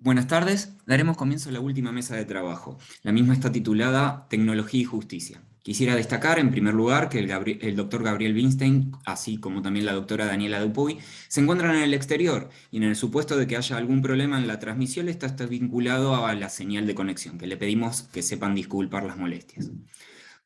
Buenas tardes, daremos comienzo a la última mesa de trabajo. La misma está titulada Tecnología y Justicia. Quisiera destacar, en primer lugar, que el doctor Gabriel Weinstein, así como también la doctora Daniela Dupuy, se encuentran en el exterior y en el supuesto de que haya algún problema en la transmisión, está vinculado a la señal de conexión, que le pedimos que sepan disculpar las molestias.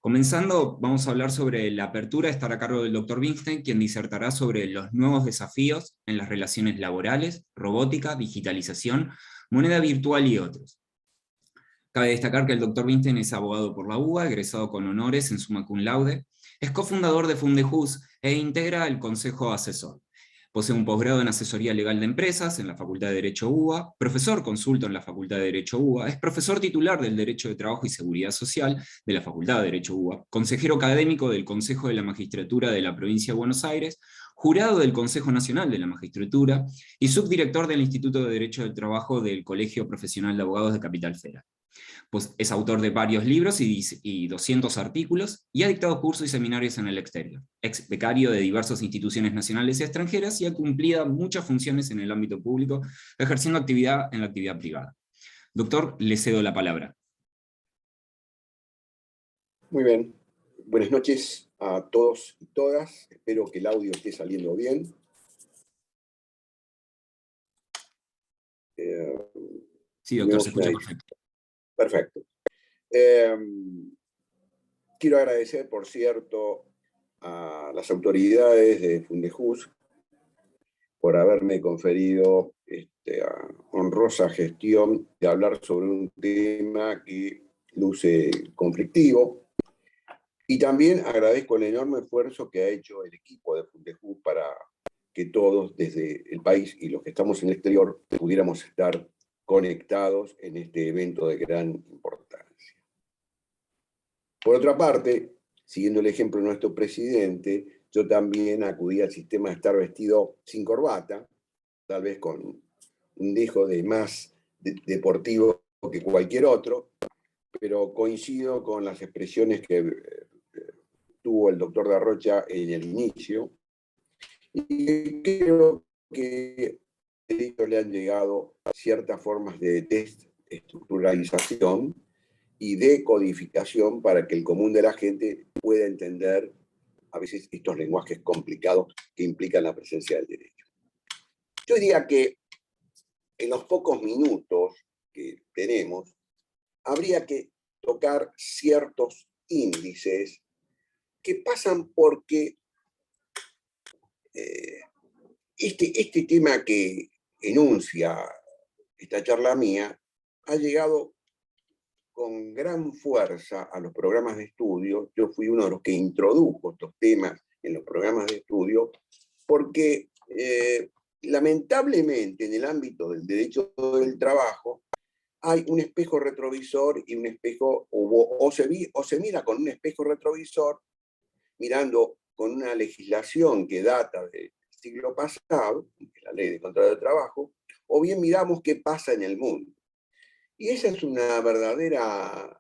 Comenzando, vamos a hablar sobre la apertura, estará a cargo del doctor Weinstein, quien disertará sobre los nuevos desafíos en las relaciones laborales, robótica, digitalización, moneda virtual y otros. Cabe destacar que el Dr. Weinstein es abogado por la UBA, egresado con honores en summa cum laude, es cofundador de Fundejus e integra el Consejo Asesor. Posee un posgrado en Asesoría Legal de Empresas en la Facultad de Derecho UBA, profesor consulto en la Facultad de Derecho UBA, es profesor titular del Derecho de Trabajo y Seguridad Social de la Facultad de Derecho UBA, consejero académico del Consejo de la Magistratura de la Provincia de Buenos Aires, jurado del Consejo Nacional de la Magistratura y subdirector del Instituto de Derecho del Trabajo del Colegio Profesional de Abogados de Capital Federal. Pues es autor de varios libros y 200 artículos, y ha dictado cursos y seminarios en el exterior. Ex becario de diversas instituciones nacionales y extranjeras, y ha cumplido muchas funciones en el ámbito público, ejerciendo actividad en la actividad privada. Doctor, le cedo la palabra. Muy bien. Buenas noches a todos y todas. Espero que el audio esté saliendo bien. Sí, doctor, se escucha perfecto. Perfecto. Quiero agradecer, por cierto, a las autoridades de Fundejus por haberme conferido esta honrosa gestión de hablar sobre un tema que luce conflictivo. Y también agradezco el enorme esfuerzo que ha hecho el equipo de Fundejus para que todos desde el país y los que estamos en el exterior pudiéramos estar conectados en este evento de gran importancia. Por otra parte, siguiendo el ejemplo de nuestro presidente, yo también acudí al sistema de estar vestido sin corbata, tal vez con un dejo de más deportivo que cualquier otro, pero coincido con las expresiones que tuvo el doctor Darrocha en el inicio, y creo que a ellos le han llegado ciertas formas de desestructuralización y de codificación para que el común de la gente pueda entender a veces estos lenguajes complicados que implican la presencia del derecho. Yo diría que en los pocos minutos que tenemos, habría que tocar ciertos índices que pasan porque este tema que enuncia esta charla mía ha llegado con gran fuerza a los programas de estudio. Yo fui uno de los que introdujo estos temas en los programas de estudio porque lamentablemente en el ámbito del derecho del trabajo hay un espejo retrovisor y un espejo, o se mira con un espejo retrovisor mirando con una legislación que data del siglo pasado, la ley de contrato de trabajo, o bien miramos qué pasa en el mundo. Y esa es una verdadera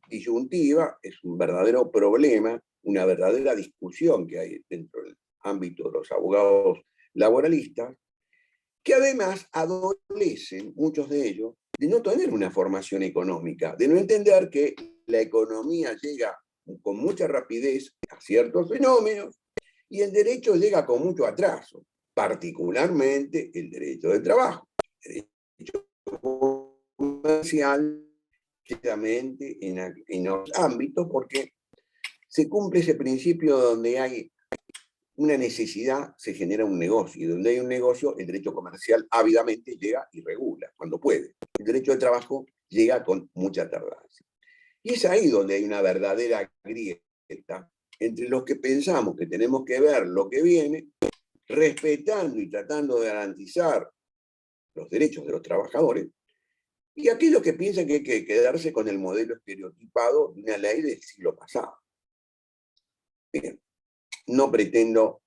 disyuntiva, es un verdadero problema, una verdadera discusión que hay dentro del ámbito de los abogados laboralistas, que además adolecen, muchos de ellos, de no tener una formación económica, de no entender que la economía llega con mucha rapidez a ciertos fenómenos y el derecho llega con mucho atraso, particularmente el derecho del trabajo, el derecho comercial, claramente en los ámbitos, porque se cumple ese principio donde hay una necesidad, se genera un negocio, y donde hay un negocio, el derecho comercial ávidamente llega y regula, cuando puede. El derecho del trabajo llega con mucha tardanza. Y es ahí donde hay una verdadera grieta entre los que pensamos que tenemos que ver lo que viene, respetando y tratando de garantizar los derechos de los trabajadores, y aquellos que piensan que hay que quedarse con el modelo estereotipado de una ley del siglo pasado. Bien, no pretendo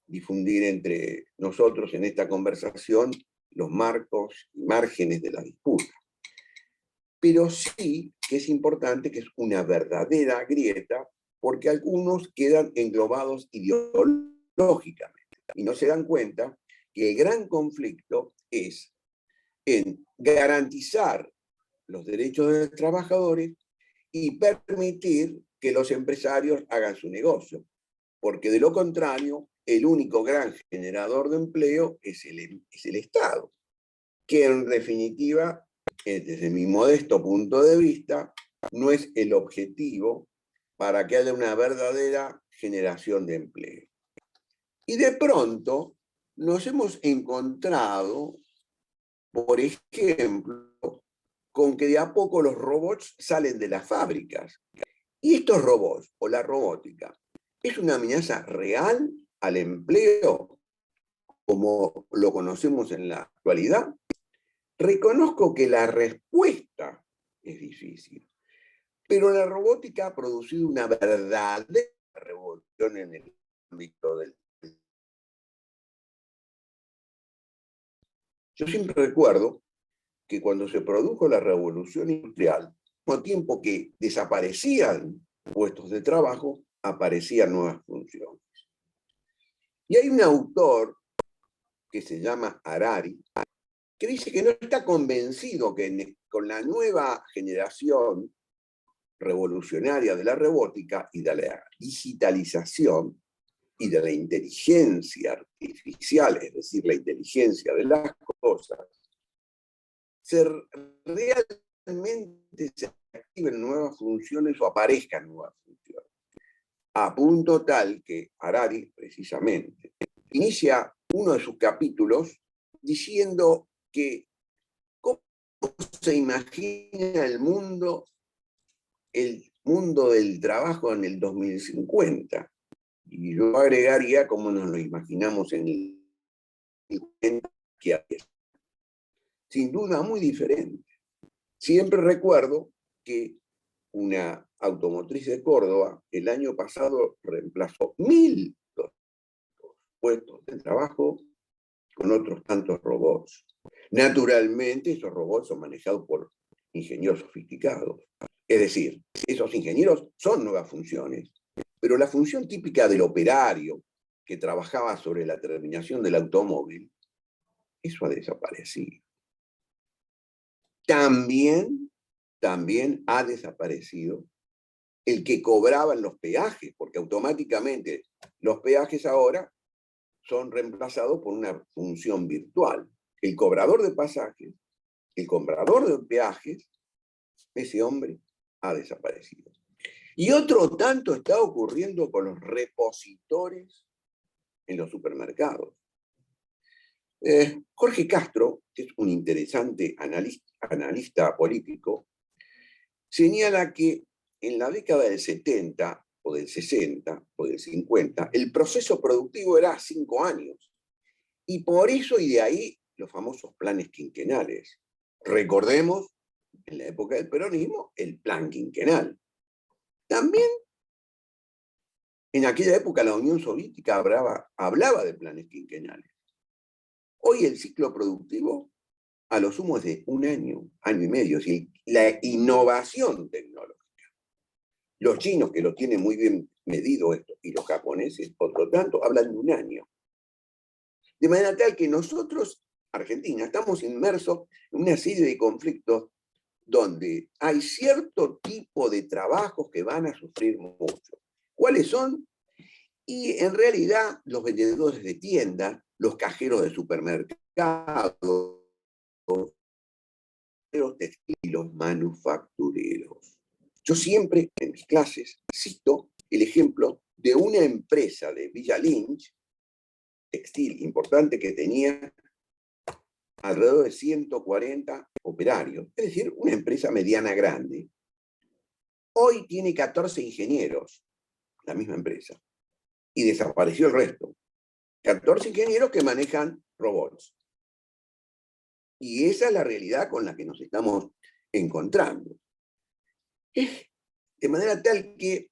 difundir entre nosotros en esta conversación los marcos y márgenes de la disputa, pero sí que es importante que es una verdadera grieta, porque algunos quedan englobados ideológicamente y no se dan cuenta que el gran conflicto es en garantizar los derechos de los trabajadores y permitir que los empresarios hagan su negocio, porque de lo contrario, el único gran generador de empleo es el Estado, que en definitiva, desde mi modesto punto de vista, no es el objetivo para que haya una verdadera generación de empleo. Y de pronto nos hemos encontrado, por ejemplo, con que de a poco los robots salen de las fábricas. Y estos robots, o la robótica, ¿es una amenaza real al empleo como lo conocemos en la actualidad? Reconozco que la respuesta es difícil, pero la robótica ha producido una verdadera revolución en el ámbito del... Yo siempre recuerdo que cuando se produjo la revolución industrial, al mismo tiempo que desaparecían puestos de trabajo, aparecían nuevas funciones. Y hay un autor que se llama Harari, que dice que no está convencido que con la nueva generación revolucionaria de la robótica y de la digitalización y de la inteligencia artificial, es decir, la inteligencia de las cosas, realmente se activen nuevas funciones o aparezcan nuevas funciones. A punto tal que Harari, precisamente, inicia uno de sus capítulos diciendo que cómo se imagina el mundo del trabajo en el 2050. Y yo agregaría cómo nos lo imaginamos en el 2050, que hay. Sin duda muy diferente. Siempre recuerdo que una automotriz de Córdoba el año pasado reemplazó 1.000 puestos de trabajo con otros tantos robots. Naturalmente, esos robots son manejados por ingenieros sofisticados. Es decir, esos ingenieros son nuevas funciones, pero la función típica del operario que trabajaba sobre la terminación del automóvil, eso ha desaparecido. También ha desaparecido el que cobraban los peajes, porque automáticamente los peajes ahora son reemplazados por una función virtual. El cobrador de pasajes, el comprador de peajes, ese hombre ha desaparecido. Y otro tanto está ocurriendo con los repositores en los supermercados. Jorge Castro, que es un interesante analista político, señala que en la década del 70 o del 60 o del 50, el proceso productivo era 5 años. Y por eso y de ahí los famosos planes quinquenales. Recordemos, en la época del peronismo, el plan quinquenal. También en aquella época la Unión Soviética hablaba de planes quinquenales. Hoy el ciclo productivo a lo sumo es de 1 año, año y medio, es decir, la innovación tecnológica. Los chinos, que lo tienen muy bien medido esto, y los japoneses, otro tanto, hablan de 1 año. De manera tal que nosotros, Argentina, estamos inmersos en una serie de conflictos donde hay cierto tipo de trabajos que van a sufrir mucho. ¿Cuáles son? Y en realidad los vendedores de tiendas, los cajeros de supermercados, los textiles y los manufactureros. Yo siempre en mis clases cito el ejemplo de una empresa de Villa Lynch, textil importante, que tenía alrededor de 140 operarios, es decir, una empresa mediana grande. Hoy tiene 14 ingenieros, la misma empresa, y desapareció el resto. 14 ingenieros que manejan robots. Y esa es la realidad con la que nos estamos encontrando. De manera tal que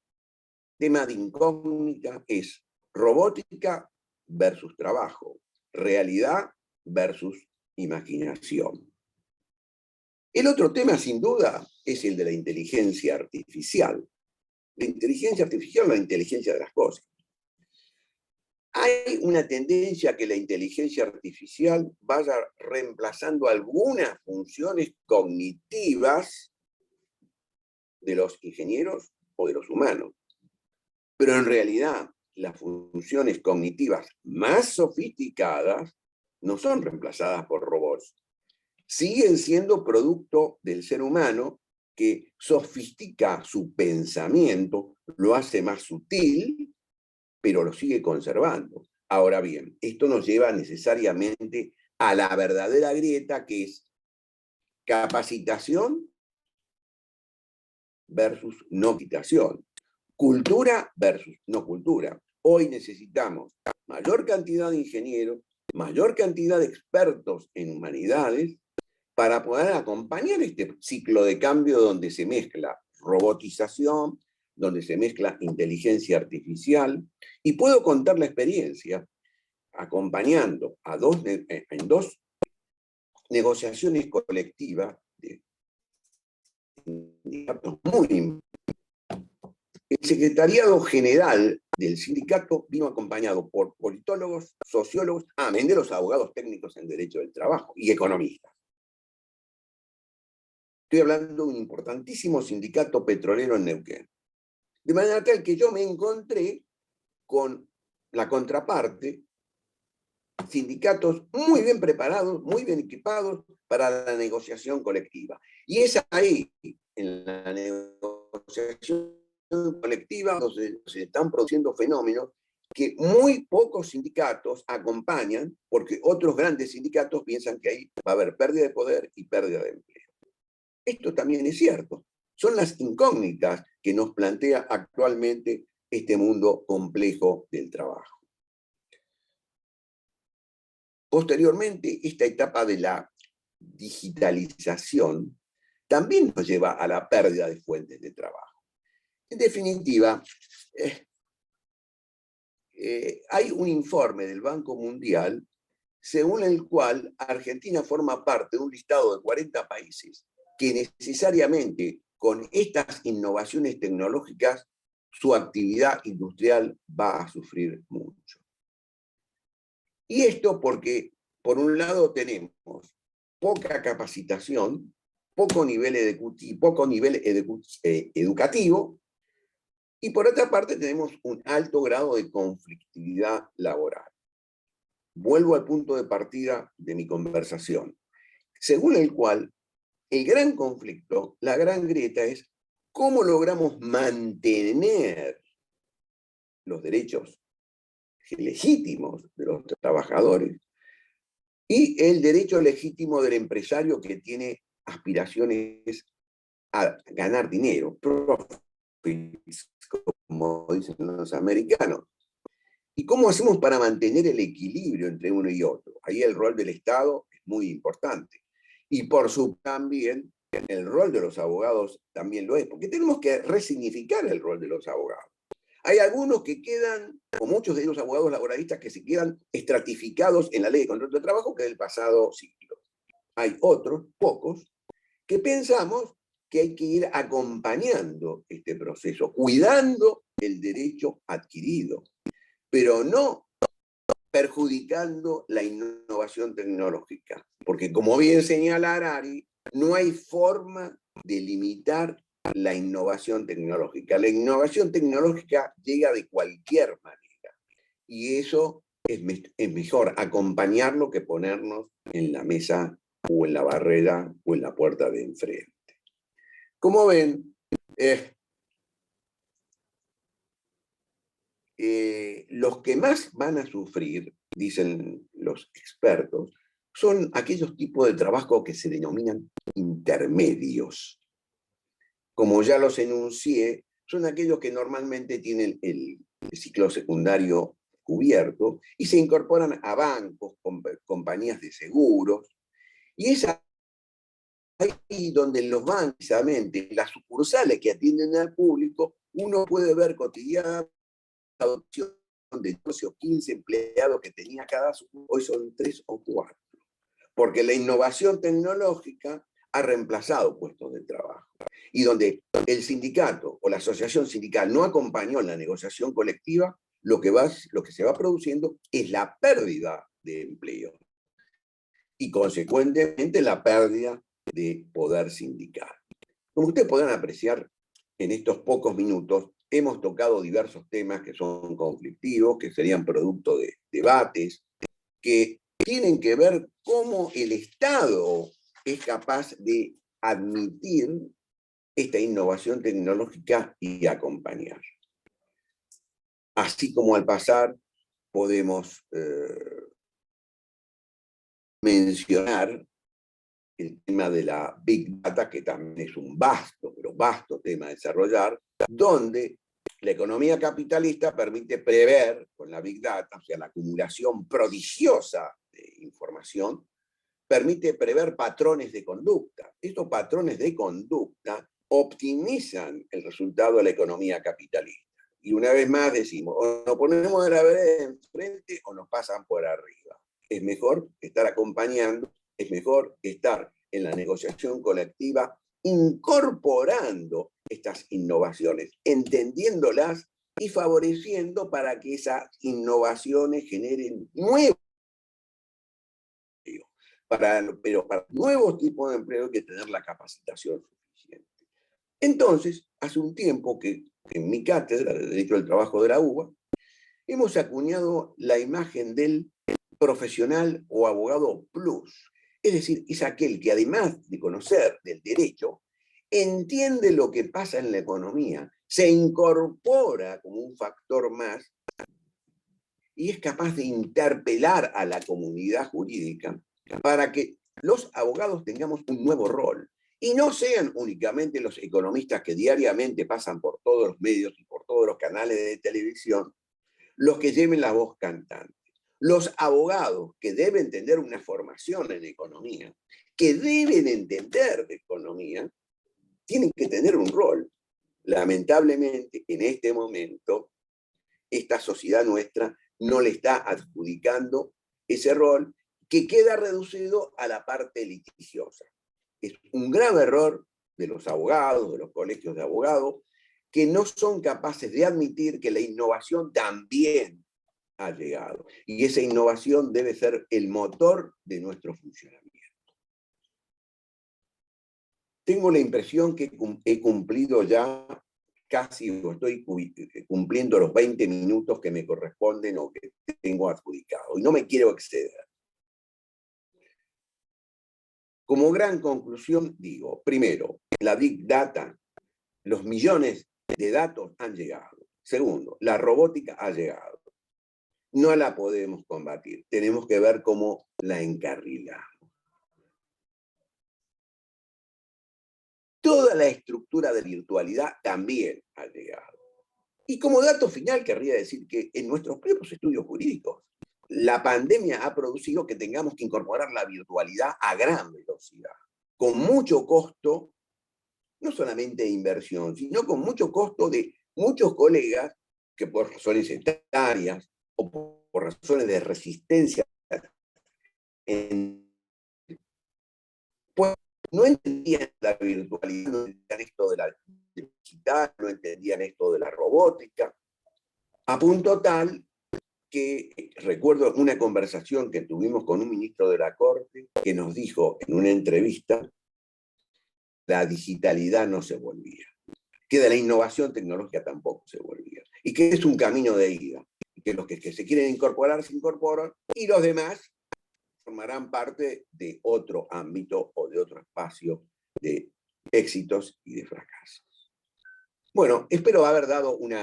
tema de incógnita es robótica versus trabajo, realidad versus imaginación. El otro tema, sin duda, es el de la inteligencia artificial. La inteligencia artificial, la inteligencia de las cosas. hay una tendencia a que la inteligencia artificial vaya reemplazando algunas funciones cognitivas de los ingenieros o de los humanos. Pero en realidad, las funciones cognitivas más sofisticadas no son reemplazadas por robots. Siguen siendo producto del ser humano que sofistica su pensamiento, lo hace más sutil, pero lo sigue conservando. Ahora bien, esto nos lleva necesariamente a la verdadera grieta, que es capacitación versus no capacitación, cultura versus no cultura. Hoy necesitamos mayor cantidad de ingenieros, mayor cantidad de expertos en humanidades para poder acompañar este ciclo de cambio donde se mezcla robotización, donde se mezcla inteligencia artificial. Y puedo contar la experiencia acompañando en dos negociaciones colectivas de sindicatos muy. El secretariado general del sindicato vino acompañado por politólogos, sociólogos, amén de los abogados técnicos en derecho del trabajo y economistas. Estoy hablando de un importantísimo sindicato petrolero en Neuquén. De manera tal que yo me encontré con la contraparte, sindicatos muy bien preparados, muy bien equipados para la negociación colectiva. Y es ahí, en la negociación colectiva, donde se están produciendo fenómenos que muy pocos sindicatos acompañan, porque otros grandes sindicatos piensan que ahí va a haber pérdida de poder y pérdida de empleo. Esto también es cierto. Son las incógnitas que nos plantea actualmente este mundo complejo del trabajo. Posteriormente, esta etapa de la digitalización también nos lleva a la pérdida de fuentes de trabajo. En definitiva, hay un informe del Banco Mundial según el cual Argentina forma parte de un listado de 40 países que necesariamente con estas innovaciones tecnológicas su actividad industrial va a sufrir mucho. Y esto porque, por un lado, tenemos poca capacitación, poco nivel educativo, y por otra parte tenemos un alto grado de conflictividad laboral. Vuelvo al punto de partida de mi conversación, según el cual el gran conflicto, la gran grieta es cómo logramos mantener los derechos legítimos de los trabajadores y el derecho legítimo del empresario que tiene aspiraciones a ganar dinero, profits, como dicen los americanos. ¿Y cómo hacemos para mantener el equilibrio entre uno y otro? Ahí el rol del Estado es muy importante. Y por su también, el rol de los abogados también lo es, porque tenemos que resignificar el rol de los abogados. Hay algunos que quedan, o muchos de ellos abogados laboralistas, que se quedan estratificados en la ley de control del trabajo que del pasado siglo. Hay otros, pocos, que pensamos que hay que ir acompañando este proceso, cuidando el derecho adquirido, pero no perjudicando la innovación tecnológica. Porque como bien señala Harari, no hay forma de limitar la innovación tecnológica. La innovación tecnológica llega de cualquier manera. Y eso es mejor acompañarlo que ponernos en la mesa o en la barrera o en la puerta de enfrente. Como ven, los que más van a sufrir, dicen los expertos, son aquellos tipos de trabajo que se denominan intermedios. Como ya los enuncié, son aquellos que normalmente tienen el ciclo secundario cubierto y se incorporan a bancos, compañías de seguros, y es ahí donde en los bancos, precisamente, las sucursales que atienden al público, uno puede ver cotidianamente la adopción de 12 o 15 empleados que tenía cada sucursal, hoy son 3 o 4, porque la innovación tecnológica ha reemplazado puestos de trabajo. Y donde el sindicato o la asociación sindical no acompañó en la negociación colectiva, lo que se va produciendo es la pérdida de empleo y consecuentemente la pérdida de poder sindical. Como ustedes podrán apreciar, en estos pocos minutos hemos tocado diversos temas que son conflictivos, que serían producto de debates, que tienen que ver cómo el Estado es capaz de admitir esta innovación tecnológica y acompañar. Así como al pasar podemos mencionar el tema de la Big Data, que también es un vasto tema a desarrollar, donde la economía capitalista permite prever, con la Big Data, o sea, la acumulación prodigiosa de información, permite prever patrones de conducta. Estos patrones de conducta optimizan el resultado de la economía capitalista. Y una vez más decimos, o nos ponemos de la vereda enfrente o nos pasan por arriba. Es mejor estar acompañando, es mejor estar en la negociación colectiva, incorporando estas innovaciones, entendiéndolas y favoreciendo para que esas innovaciones generen nuevos empleos. Pero para nuevos tipos de empleo hay que tener la capacitación suficiente. Entonces, hace un tiempo que en mi cátedra de Derecho del Trabajo de la UBA, hemos acuñado la imagen del profesional o abogado plus. Es decir, es aquel que además de conocer del derecho, entiende lo que pasa en la economía, se incorpora como un factor más y es capaz de interpelar a la comunidad jurídica para que los abogados tengamos un nuevo rol y no sean únicamente los economistas que diariamente pasan por todos los medios y por todos los canales de televisión los que lleven la voz cantante. Los abogados que deben tener una formación en economía, que deben entender de economía, tienen que tener un rol. Lamentablemente, en este momento, esta sociedad nuestra no le está adjudicando ese rol que queda reducido a la parte litigiosa. Es un grave error de los abogados, de los colegios de abogados, que no son capaces de admitir que la innovación también ha llegado. Y esa innovación debe ser el motor de nuestro funcionamiento. Tengo la impresión que he cumplido ya casi, o estoy cumpliendo los 20 minutos que me corresponden o que tengo adjudicado. Y no me quiero exceder. Como gran conclusión digo, primero, la Big Data, los millones de datos han llegado. Segundo, la robótica ha llegado. No la podemos combatir, tenemos que ver cómo la encarrilamos. Toda la estructura de virtualidad también ha llegado. Y como dato final querría decir que en nuestros propios estudios jurídicos, la pandemia ha producido que tengamos que incorporar la virtualidad a gran velocidad, con mucho costo, no solamente de inversión, sino con mucho costo de muchos colegas que por razones etarias o por razones de resistencia pues no entendían la virtualidad, no entendían esto de la digital, no entendían esto de la robótica, a punto tal que recuerdo una conversación que tuvimos con un ministro de la Corte que nos dijo en una entrevista, la digitalidad no se volvía, que de la innovación tecnológica tampoco se volvía, y que es un camino de ida, y que los que se quieren incorporar se incorporan, y los demás formarán parte de otro ámbito o de otro espacio de éxitos y de fracasos. Bueno, espero haber dado un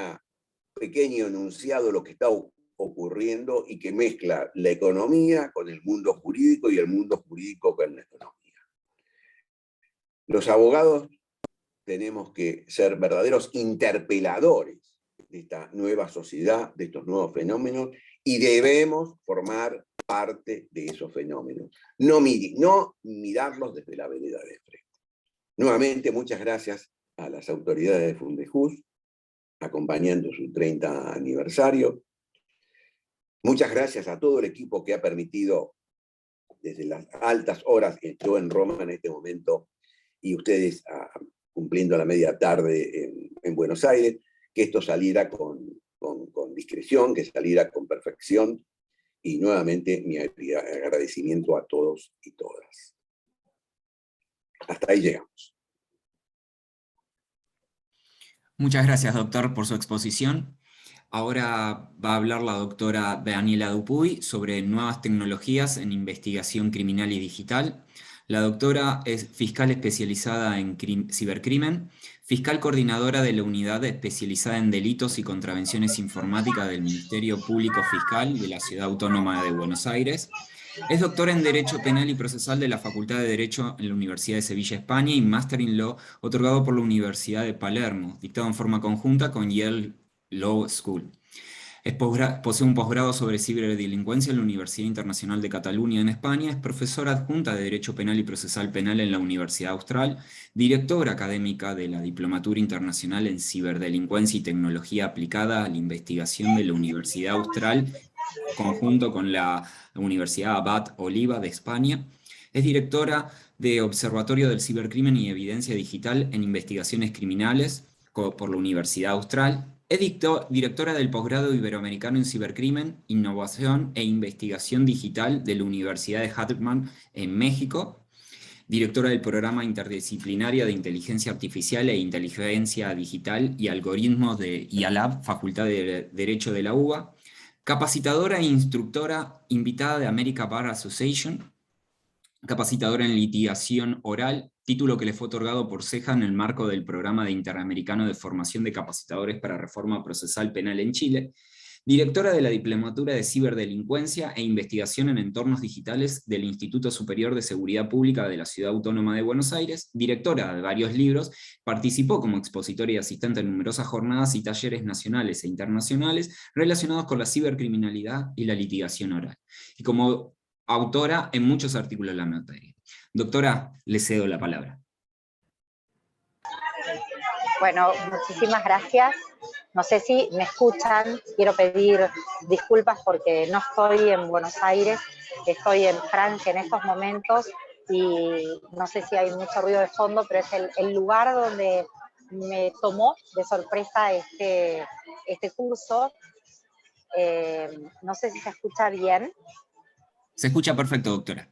pequeño enunciado de lo que está ocurriendo y que mezcla la economía con el mundo jurídico y el mundo jurídico con la economía. Los abogados tenemos que ser verdaderos interpeladores de esta nueva sociedad, de estos nuevos fenómenos, y debemos formar parte de esos fenómenos. No mirarlos desde la vereda de frente. Nuevamente, muchas gracias a las autoridades de Fundejus, acompañando su 30 aniversario. Muchas gracias a todo el equipo que ha permitido, desde las altas horas, yo en Roma en este momento, y ustedes cumpliendo la media tarde en Buenos Aires, que esto saliera con discreción, que saliera con perfección, y nuevamente mi agradecimiento a todos y todas. Hasta ahí llegamos. Muchas gracias, doctor, por su exposición. Ahora va a hablar la doctora Daniela Dupuy sobre nuevas tecnologías en investigación criminal y digital. La doctora es fiscal especializada en cibercrimen, fiscal coordinadora de la unidad especializada en delitos y contravenciones informáticas del Ministerio Público Fiscal de la Ciudad Autónoma de Buenos Aires. Es doctora en Derecho Penal y Procesal de la Facultad de Derecho en la Universidad de Sevilla, España, y Master in Law otorgado por la Universidad de Palermo, dictado en forma conjunta con Yale Law School. Posee un posgrado sobre ciberdelincuencia en la Universidad Internacional de Cataluña en España, es profesora adjunta de Derecho Penal y Procesal Penal en la Universidad Austral, directora académica de la Diplomatura Internacional en Ciberdelincuencia y Tecnología Aplicada a la Investigación de la Universidad Austral, conjunto con la Universidad Abad Oliva de España. Es directora de Observatorio del Cibercrimen y Evidencia Digital en Investigaciones Criminales por la Universidad Austral. Es directora del Posgrado Iberoamericano en Cibercrimen, Innovación e Investigación Digital de la Universidad de Heidelberg en México. Directora del Programa Interdisciplinaria de Inteligencia Artificial e Inteligencia Digital y Algoritmos de IALAB, Facultad de Derecho de la UBA. Capacitadora e instructora invitada de American Bar Association. Capacitadora en litigación oral, título que le fue otorgado por CEJA en el marco del Programa Interamericano de Formación de Capacitadores para Reforma Procesal Penal en Chile. Directora de la Diplomatura de Ciberdelincuencia e Investigación en Entornos Digitales del Instituto Superior de Seguridad Pública de la Ciudad Autónoma de Buenos Aires, directora de varios libros, participó como expositora y asistente en numerosas jornadas y talleres nacionales e internacionales relacionados con la cibercriminalidad y la litigación oral, y como autora en muchos artículos de la materia. Doctora, le cedo la palabra. Bueno, muchísimas gracias. No sé si me escuchan, quiero pedir disculpas porque no estoy en Buenos Aires, estoy en Francia en estos momentos y no sé si hay mucho ruido de fondo, pero es el lugar donde me tomó de sorpresa este curso. No sé si se escucha bien. Se escucha perfecto, doctora.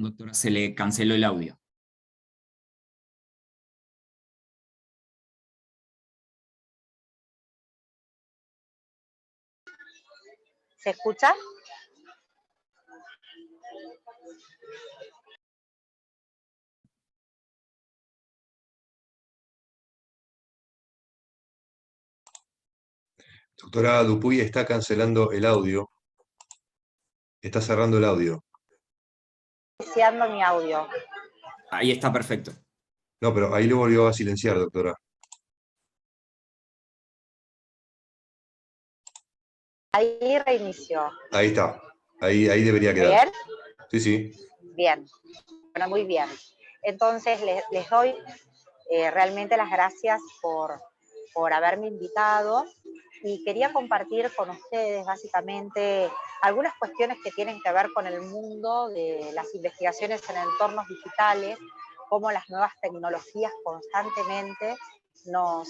Doctora, se le canceló el audio. ¿Se escucha? Doctora Dupuy está cancelando el audio. Está cerrando el audio. Iniciando mi audio. Ahí está perfecto. No, pero ahí lo volvió a silenciar, doctora. Ahí reinició. Ahí está. Ahí debería quedar. ¿Bien? Sí, sí. Bien. Bueno, muy bien. Entonces, les doy realmente las gracias por haberme invitado y quería compartir con ustedes básicamente algunas cuestiones que tienen que ver con el mundo de las investigaciones en entornos digitales, cómo las nuevas tecnologías constantemente nos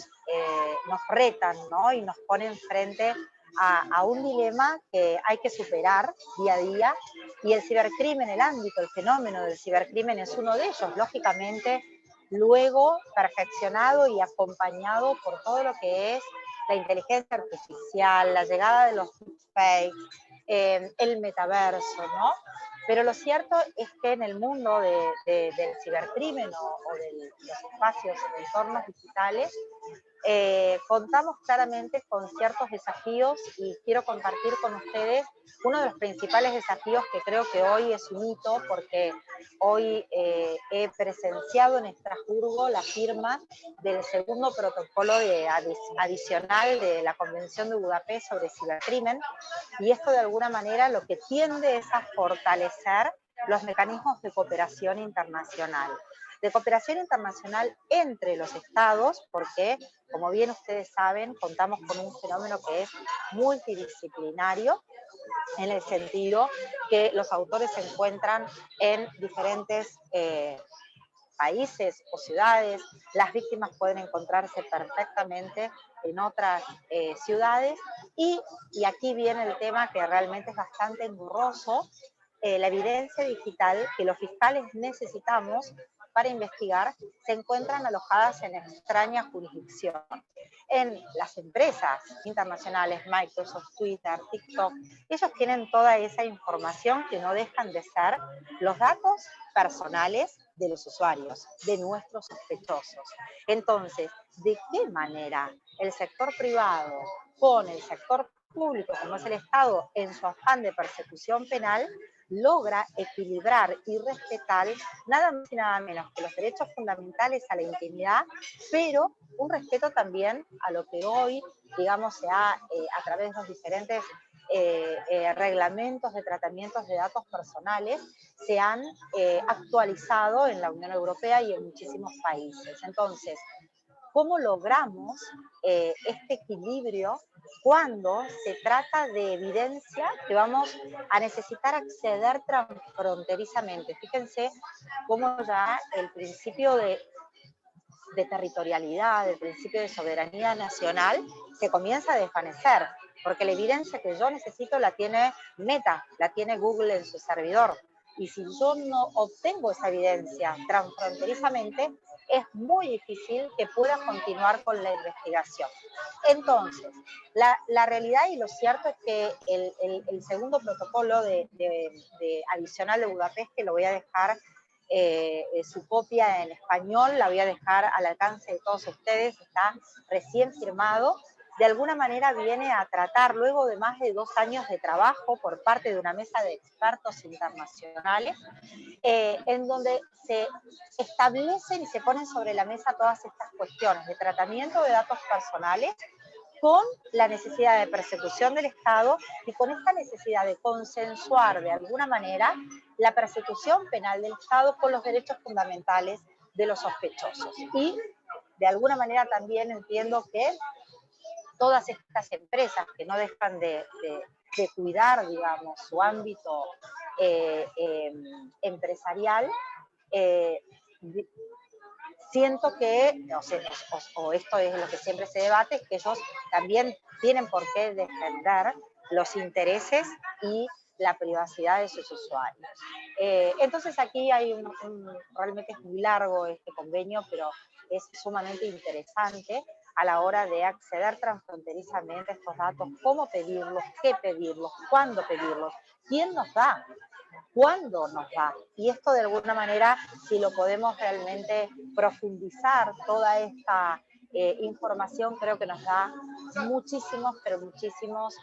retan, ¿no? Y nos ponen frente a un dilema que hay que superar día a día, y el cibercrimen, el ámbito, el fenómeno del cibercrimen es uno de ellos, lógicamente, luego perfeccionado y acompañado por todo lo que es la inteligencia artificial, la llegada de los deepfakes, el metaverso, ¿no? Pero lo cierto es que en el mundo del cibercrimen o de los espacios, de entornos digitales, contamos claramente con ciertos desafíos y quiero compartir con ustedes uno de los principales desafíos que creo que hoy es un hito, porque hoy he presenciado en Estrasburgo la firma del segundo protocolo adicional de la Convención de Budapest sobre cibercrimen, y esto de alguna manera lo que tiende es a fortalecer los mecanismos de cooperación internacional entre los estados, porque, como bien ustedes saben, contamos con un fenómeno que es multidisciplinario, en el sentido que los autores se encuentran en diferentes países o ciudades, las víctimas pueden encontrarse perfectamente en otras ciudades, y aquí viene el tema que realmente es bastante engorroso, la evidencia digital que los fiscales necesitamos para investigar se encuentran alojadas en extraña jurisdicción. En las empresas internacionales, Microsoft, Twitter, TikTok, ellos tienen toda esa información que no dejan de ser los datos personales de los usuarios, de nuestros sospechosos. Entonces, ¿de qué manera el sector privado con el sector público, como es el Estado, en su afán de persecución penal, logra equilibrar y respetar nada más y nada menos que los derechos fundamentales a la intimidad, pero un respeto también a lo que hoy, digamos, se ha, a través de los diferentes reglamentos de tratamientos de datos personales, se han actualizado en la Unión Europea y en muchísimos países. Entonces, ¿cómo logramos este equilibrio cuando se trata de evidencia que vamos a necesitar acceder transfronterizamente? Fíjense cómo ya el principio de territorialidad, el principio de soberanía nacional se comienza a desvanecer, porque la evidencia que yo necesito la tiene Meta, la tiene Google en su servidor, y si yo no obtengo esa evidencia transfronterizamente, es muy difícil que pueda continuar con la investigación. Entonces, la realidad y lo cierto es que el segundo protocolo adicional de Budapest, que lo voy a dejar, su copia en español, la voy a dejar al alcance de todos ustedes, está recién firmado, de alguna manera viene a tratar, luego de más de 2 años de trabajo por parte de una mesa de expertos internacionales, en donde se establecen y se ponen sobre la mesa todas estas cuestiones de tratamiento de datos personales, con la necesidad de persecución del Estado y con esta necesidad de consensuar de alguna manera la persecución penal del Estado con los derechos fundamentales de los sospechosos. Y de alguna manera también entiendo que todas estas empresas que no dejan de cuidar, digamos, su ámbito empresarial, siento que, o esto es lo que siempre se debate, es que ellos también tienen por qué defender los intereses y la privacidad de sus usuarios. Entonces aquí hay realmente es muy largo este convenio, pero es sumamente interesante a la hora de acceder transfronterizamente a estos datos, cómo pedirlos, qué pedirlos, cuándo pedirlos, quién nos da, cuándo nos da. Y esto de alguna manera, si lo podemos realmente profundizar, toda esta información, creo que nos da muchísimos, pero muchísimos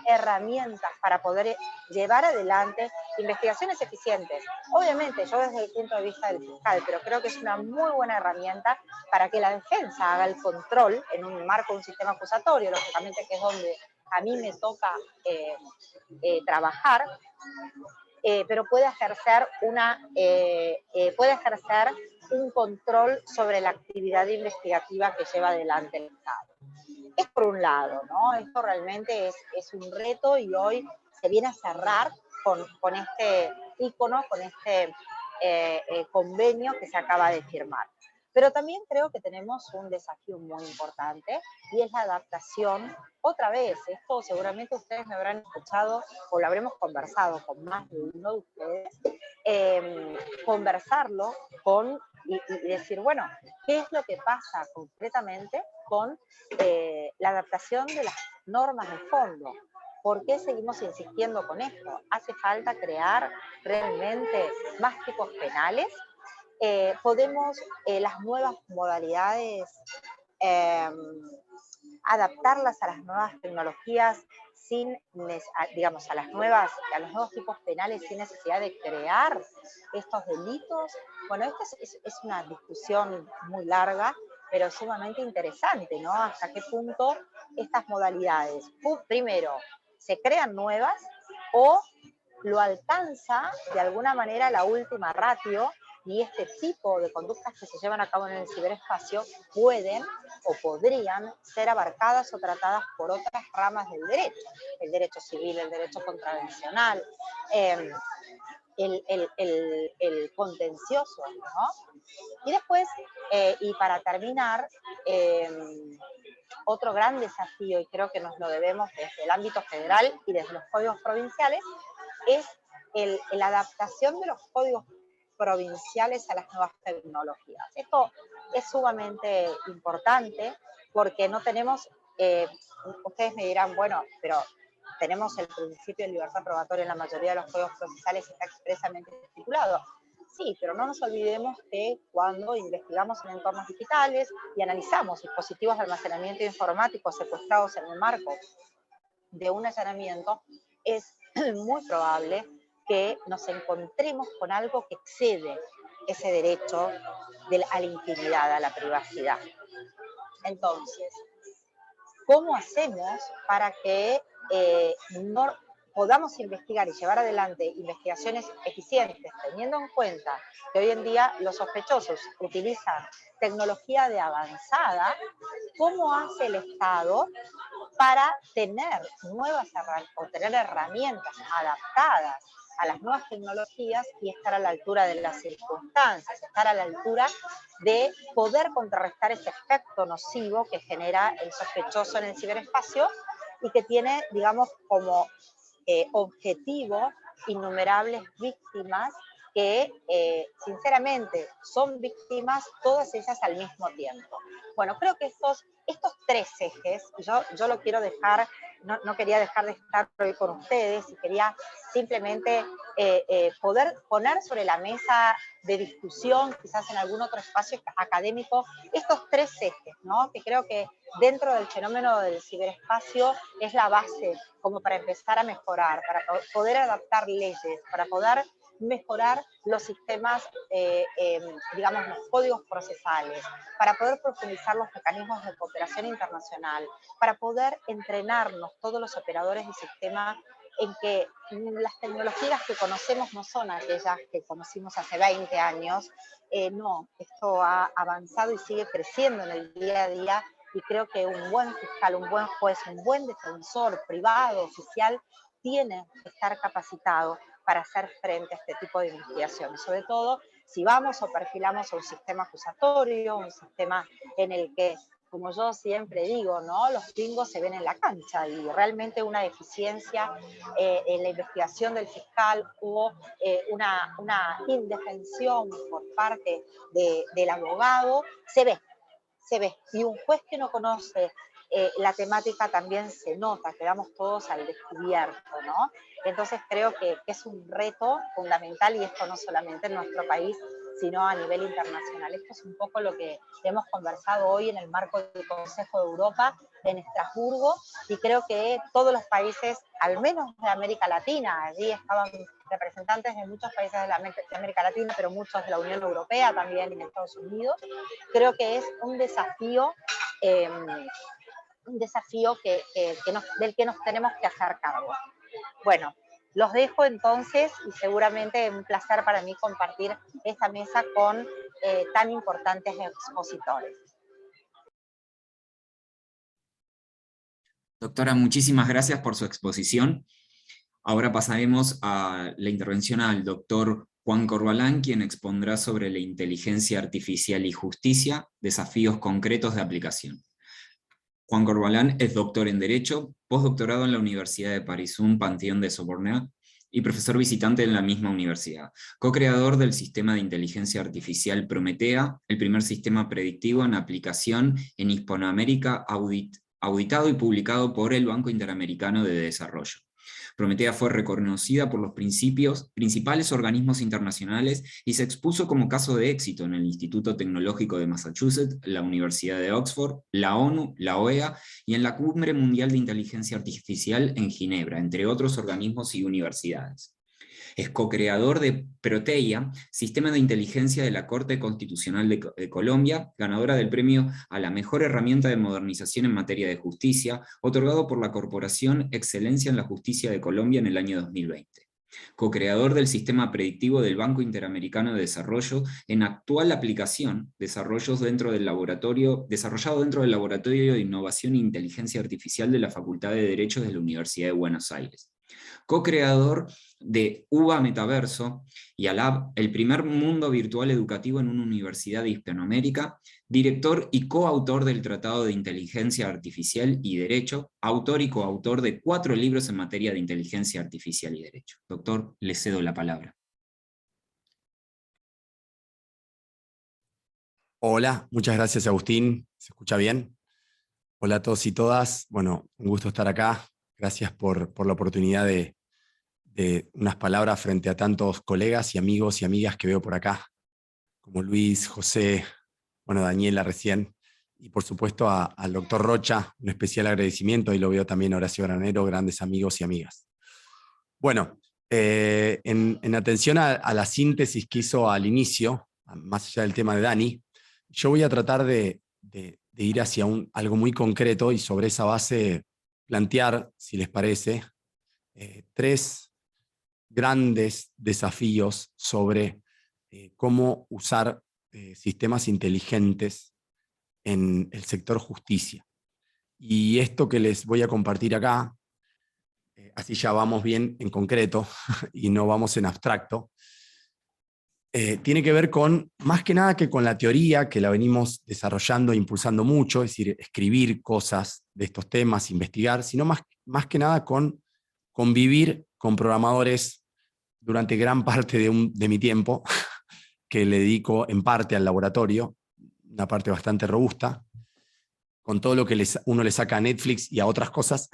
herramientas para poder llevar adelante investigaciones eficientes. Obviamente, yo desde el punto de vista del fiscal, pero creo que es una muy buena herramienta para que la defensa haga el control en un marco de un sistema acusatorio, lógicamente, que es donde a mí me toca trabajar, pero puede ejercer un control sobre la actividad investigativa que lleva adelante el Estado. Es por un lado, ¿no? Esto realmente es un reto y hoy se viene a cerrar con este ícono, con este convenio que se acaba de firmar. Pero también creo que tenemos un desafío muy importante y es la adaptación. Otra vez, esto seguramente ustedes me habrán escuchado o lo habremos conversado con más de uno de ustedes, conversarlo y decir, bueno, ¿qué es lo que pasa concretamente con la adaptación de las normas de fondo? ¿Por qué seguimos insistiendo con esto? ¿Hace falta crear realmente más tipos penales? Podemos las nuevas modalidades adaptarlas a las nuevas tecnologías sin, digamos, a los nuevos tipos penales sin necesidad de crear estos delitos. Bueno, esta es una discusión muy larga, pero sumamente interesante, ¿no? Hasta qué punto estas modalidades, primero, se crean nuevas o lo alcanza de alguna manera la última ratio, y este tipo de conductas que se llevan a cabo en el ciberespacio pueden o podrían ser abarcadas o tratadas por otras ramas del derecho, el derecho civil, el derecho contravencional, el contencioso, ¿no? Y después, y para terminar, otro gran desafío, y creo que nos lo debemos desde el ámbito federal y desde los códigos provinciales, es la adaptación de los códigos provinciales a las nuevas tecnologías. Esto es sumamente importante porque no tenemos, ustedes me dirán, bueno, pero tenemos el principio de libertad probatoria en la mayoría de los códigos procesales, está expresamente estipulado. Sí, pero no nos olvidemos que cuando investigamos en entornos digitales y analizamos dispositivos de almacenamiento informático secuestrados en el marco de un allanamiento, es muy probable que nos encontremos con algo que excede ese derecho a la intimidad, a la privacidad. Entonces, ¿cómo hacemos para que no podamos investigar y llevar adelante investigaciones eficientes, teniendo en cuenta que hoy en día los sospechosos utilizan tecnología de avanzada? ¿Cómo hace el Estado para tener tener herramientas adaptadas a las nuevas tecnologías y estar a la altura de las circunstancias, estar a la altura de poder contrarrestar ese efecto nocivo que genera el sospechoso en el ciberespacio y que tiene, digamos, como objetivo innumerables víctimas que sinceramente son víctimas todas ellas al mismo tiempo? Bueno, creo que estos tres ejes, yo lo quiero dejar, no quería dejar de estar hoy con ustedes y quería simplemente poder poner sobre la mesa de discusión, quizás en algún otro espacio académico, estos tres ejes, ¿no? Que creo que dentro del fenómeno del ciberespacio es la base como para empezar a mejorar, para poder adaptar leyes, para poder mejorar los sistemas, digamos, los códigos procesales, para poder profundizar los mecanismos de cooperación internacional, para poder entrenarnos todos los operadores del sistema en que las tecnologías que conocemos no son aquellas que conocimos hace 20 años, no, esto ha avanzado y sigue creciendo en el día a día, y creo que un buen fiscal, un buen juez, un buen defensor privado, oficial, tiene que estar capacitado para hacer frente a este tipo de investigaciones, sobre todo si vamos o perfilamos a un sistema acusatorio, un sistema en el que, como yo siempre digo, ¿no?, los bingos se ven en la cancha, y realmente una deficiencia en la investigación del fiscal o una indefensión por parte del abogado se ve. Y un juez que no conoce la temática también se nota, quedamos todos al descubierto, ¿no? Entonces creo que es un reto fundamental, y esto no solamente en nuestro país, sino a nivel internacional. Esto es un poco lo que hemos conversado hoy en el marco del Consejo de Europa en Estrasburgo, y creo que todos los países, al menos de América Latina, allí estaban representantes de muchos países de América Latina, pero muchos de la Unión Europea también, y en Estados Unidos, creo que es un desafío del que nos tenemos que hacer cargo. Bueno, los dejo entonces, y seguramente es un placer para mí compartir esta mesa con tan importantes expositores. Doctora, muchísimas gracias por su exposición. Ahora pasaremos a la intervención al doctor Juan Corbalán, quien expondrá sobre la inteligencia artificial y justicia, desafíos concretos de aplicación. Juan Corbalán es doctor en Derecho, postdoctorado en la Universidad de Paris-I-Panthéon-de-Sorbonne y profesor visitante en la misma universidad. Co-creador del sistema de inteligencia artificial Prometea, el primer sistema predictivo en aplicación en Hispanoamérica auditado y publicado por el Banco Interamericano de Desarrollo. Prometea fue reconocida por los principales organismos internacionales y se expuso como caso de éxito en el Instituto Tecnológico de Massachusetts, la Universidad de Oxford, la ONU, la OEA y en la Cumbre Mundial de Inteligencia Artificial en Ginebra, entre otros organismos y universidades. Es co-creador de Proteia, sistema de inteligencia de la Corte Constitucional de Colombia, ganadora del premio a la mejor herramienta de modernización en materia de justicia, otorgado por la Corporación Excelencia en la Justicia de Colombia en el año 2020. Co-creador del sistema predictivo del Banco Interamericano de Desarrollo, en actual aplicación, desarrollado dentro del Laboratorio de Innovación e Inteligencia Artificial de la Facultad de Derecho de la Universidad de Buenos Aires. Co-creador de UBA Metaverso y ALAB, el primer mundo virtual educativo en una universidad de Hispanoamérica, director y coautor del Tratado de Inteligencia Artificial y Derecho, autor y coautor de 4 libros en materia de inteligencia artificial y derecho. Doctor, le cedo la palabra. Hola, muchas gracias Agustín. ¿Se escucha bien? Hola a todos y todas. Bueno, un gusto estar acá. Gracias por la oportunidad de unas palabras frente a tantos colegas y amigos y amigas que veo por acá, como Luis, José, bueno, Daniela recién, y por supuesto al doctor Rocha, un especial agradecimiento, y lo veo también a Horacio Granero, grandes amigos y amigas. Bueno, en atención a la síntesis que hizo al inicio, más allá del tema de Dani, yo voy a tratar de ir hacia algo muy concreto y sobre esa base plantear, si les parece, 3 grandes desafíos sobre cómo usar sistemas inteligentes en el sector justicia. Y esto que les voy a compartir acá, así ya vamos bien en concreto y no vamos en abstracto, tiene que ver con, más que nada que con la teoría, que la venimos desarrollando e impulsando mucho, es decir, escribir cosas de estos temas, investigar, sino más que nada con convivir con programadores durante gran parte de mi tiempo, que le dedico en parte al laboratorio, una parte bastante robusta, con todo lo que uno le saca a Netflix y a otras cosas.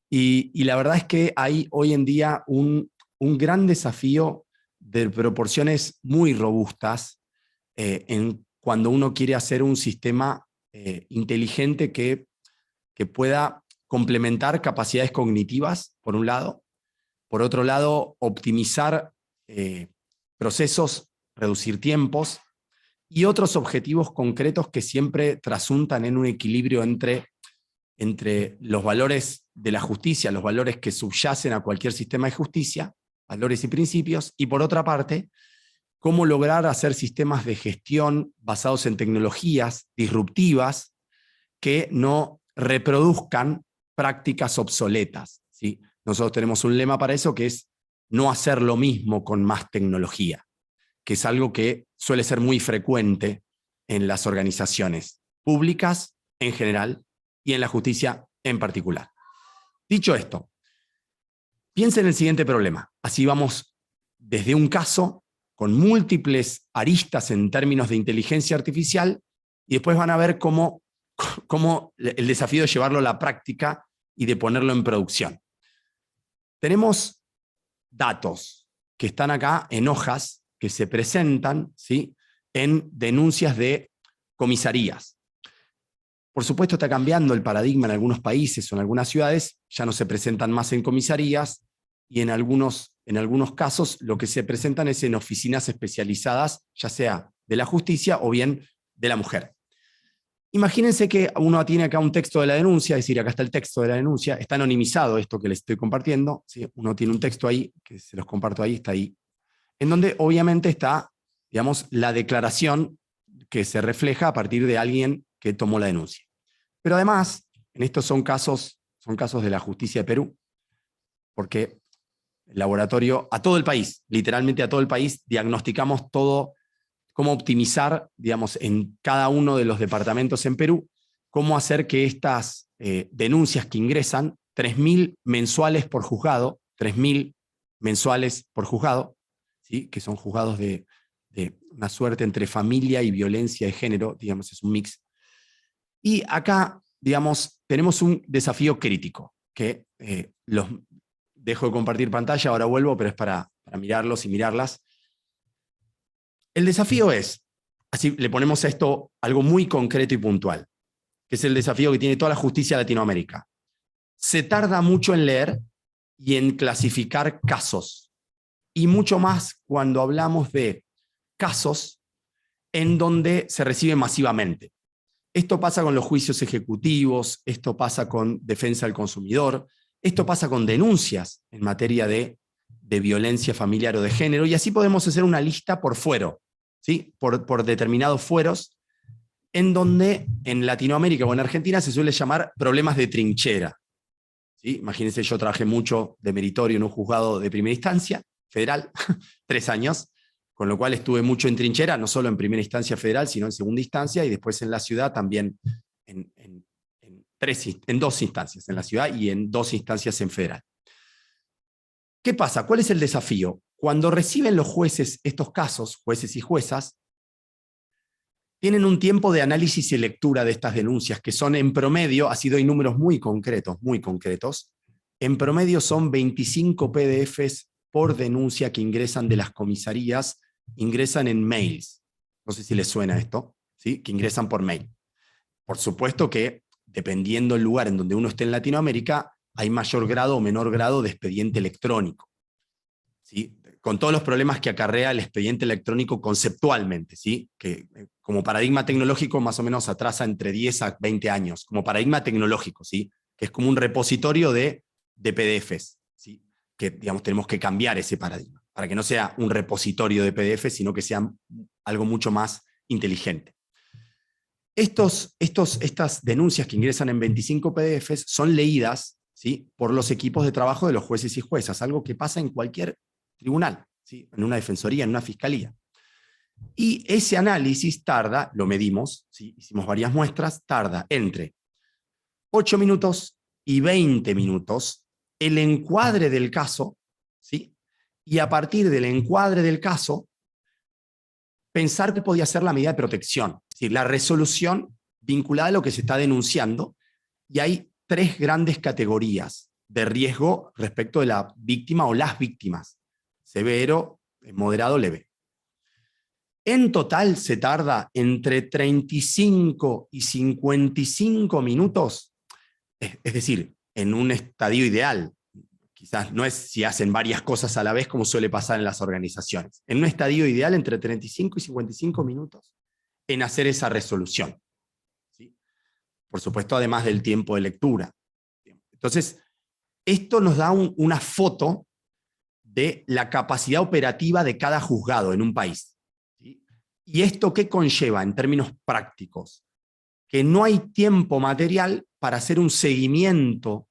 Y la verdad es que hay hoy en día un gran desafío de proporciones muy robustas cuando uno quiere hacer un sistema inteligente que pueda complementar capacidades cognitivas, por un lado. Por otro lado, optimizar procesos, reducir tiempos y otros objetivos concretos que siempre trasuntan en un equilibrio entre los valores de la justicia, los valores que subyacen a cualquier sistema de justicia, valores y principios, y por otra parte, cómo lograr hacer sistemas de gestión basados en tecnologías disruptivas que no reproduzcan prácticas obsoletas, ¿sí? Nosotros tenemos un lema para eso que es no hacer lo mismo con más tecnología, que es algo que suele ser muy frecuente en las organizaciones públicas en general y en la justicia en particular. Dicho esto, piensen en el siguiente problema. Así vamos desde un caso con múltiples aristas en términos de inteligencia artificial y después van a ver cómo el desafío de llevarlo a la práctica y de ponerlo en producción. Tenemos datos que están acá en hojas que se presentan, ¿sí?, en denuncias de comisarías. Por supuesto está cambiando el paradigma en algunos países o en algunas ciudades, ya no se presentan más en comisarías y en algunos casos lo que se presentan es en oficinas especializadas, ya sea de la justicia o bien de la mujer. Imagínense que uno tiene acá un texto de la denuncia, es decir, acá está el texto de la denuncia, está anonimizado esto que les estoy compartiendo, ¿sí? Uno tiene un texto ahí, que se los comparto ahí, está ahí, en donde obviamente está, digamos, la declaración que se refleja a partir de alguien que tomó la denuncia. Pero además, en estos son casos de la justicia de Perú, porque el laboratorio, a todo el país, literalmente a todo el país, diagnosticamos todo, cómo optimizar, digamos, en cada uno de los departamentos en Perú, cómo hacer que estas denuncias que ingresan, 3.000 mensuales por juzgado, 3.000 mensuales por juzgado, ¿sí?, que son juzgados de una suerte entre familia y violencia de género, digamos, es un mix. Y acá, digamos, tenemos un desafío crítico, que dejo de compartir pantalla, ahora vuelvo, pero es para mirarlos y mirarlas. El desafío es, así le ponemos a esto algo muy concreto y puntual, que es el desafío que tiene toda la justicia de Latinoamérica. Se tarda mucho en leer y en clasificar casos, y mucho más cuando hablamos de casos en donde se reciben masivamente. Esto pasa con los juicios ejecutivos, esto pasa con defensa del consumidor, esto pasa con denuncias en materia de violencia familiar o de género, y así podemos hacer una lista por fuero, ¿sí? por determinados fueros, en donde en Latinoamérica o en Argentina se suele llamar problemas de trinchera. ¿Sí? Imagínense, yo trabajé mucho de meritorio en un juzgado de primera instancia, federal, 3 años, con lo cual estuve mucho en trinchera, no solo en primera instancia federal, sino en segunda instancia, y después en la ciudad también en 2 instancias, en la ciudad y en 2 instancias en federal. ¿Qué pasa? ¿Cuál es el desafío? Cuando reciben los jueces estos casos, jueces y juezas, tienen un tiempo de análisis y lectura de estas denuncias, que son en promedio, así doy números muy concretos, en promedio son 25 PDFs por denuncia que ingresan de las comisarías, ingresan en mails. No sé si les suena esto, ¿sí? Que ingresan por mail. Por supuesto que, dependiendo del lugar en donde uno esté en Latinoamérica, hay mayor grado o menor grado de expediente electrónico, ¿sí? Con todos los problemas que acarrea el expediente electrónico conceptualmente, ¿sí? Que como paradigma tecnológico más o menos atrasa entre 10 a 20 años, como paradigma tecnológico, ¿sí? Que es como un repositorio de PDFs, ¿sí? Que digamos, tenemos que cambiar ese paradigma, para que no sea un repositorio de PDFs, sino que sea algo mucho más inteligente. Estas denuncias que ingresan en 25 PDFs son leídas, ¿sí? Por los equipos de trabajo de los jueces y juezas, algo que pasa en cualquier tribunal, ¿sí? En una defensoría, en una fiscalía. Y ese análisis tarda, lo medimos, ¿sí? Hicimos varias muestras, tarda entre 8 minutos y 20 minutos el encuadre del caso, ¿sí? Y a partir del encuadre del caso, pensar que podía ser la medida de protección, es decir, la resolución vinculada a lo que se está denunciando, y hay 3 grandes categorías de riesgo respecto de la víctima o las víctimas: severo, moderado, leve. En total se tarda entre 35 y 55 minutos, es decir, en un estadio ideal. Quizás no es si hacen varias cosas a la vez como suele pasar en las organizaciones. En un estadio ideal entre 35 y 55 minutos en hacer esa resolución, ¿sí? Por supuesto, además del tiempo de lectura. Entonces, esto nos da una foto de la capacidad operativa de cada juzgado en un país, ¿sí? ¿Y esto qué conlleva en términos prácticos? Que no hay tiempo material para hacer un seguimiento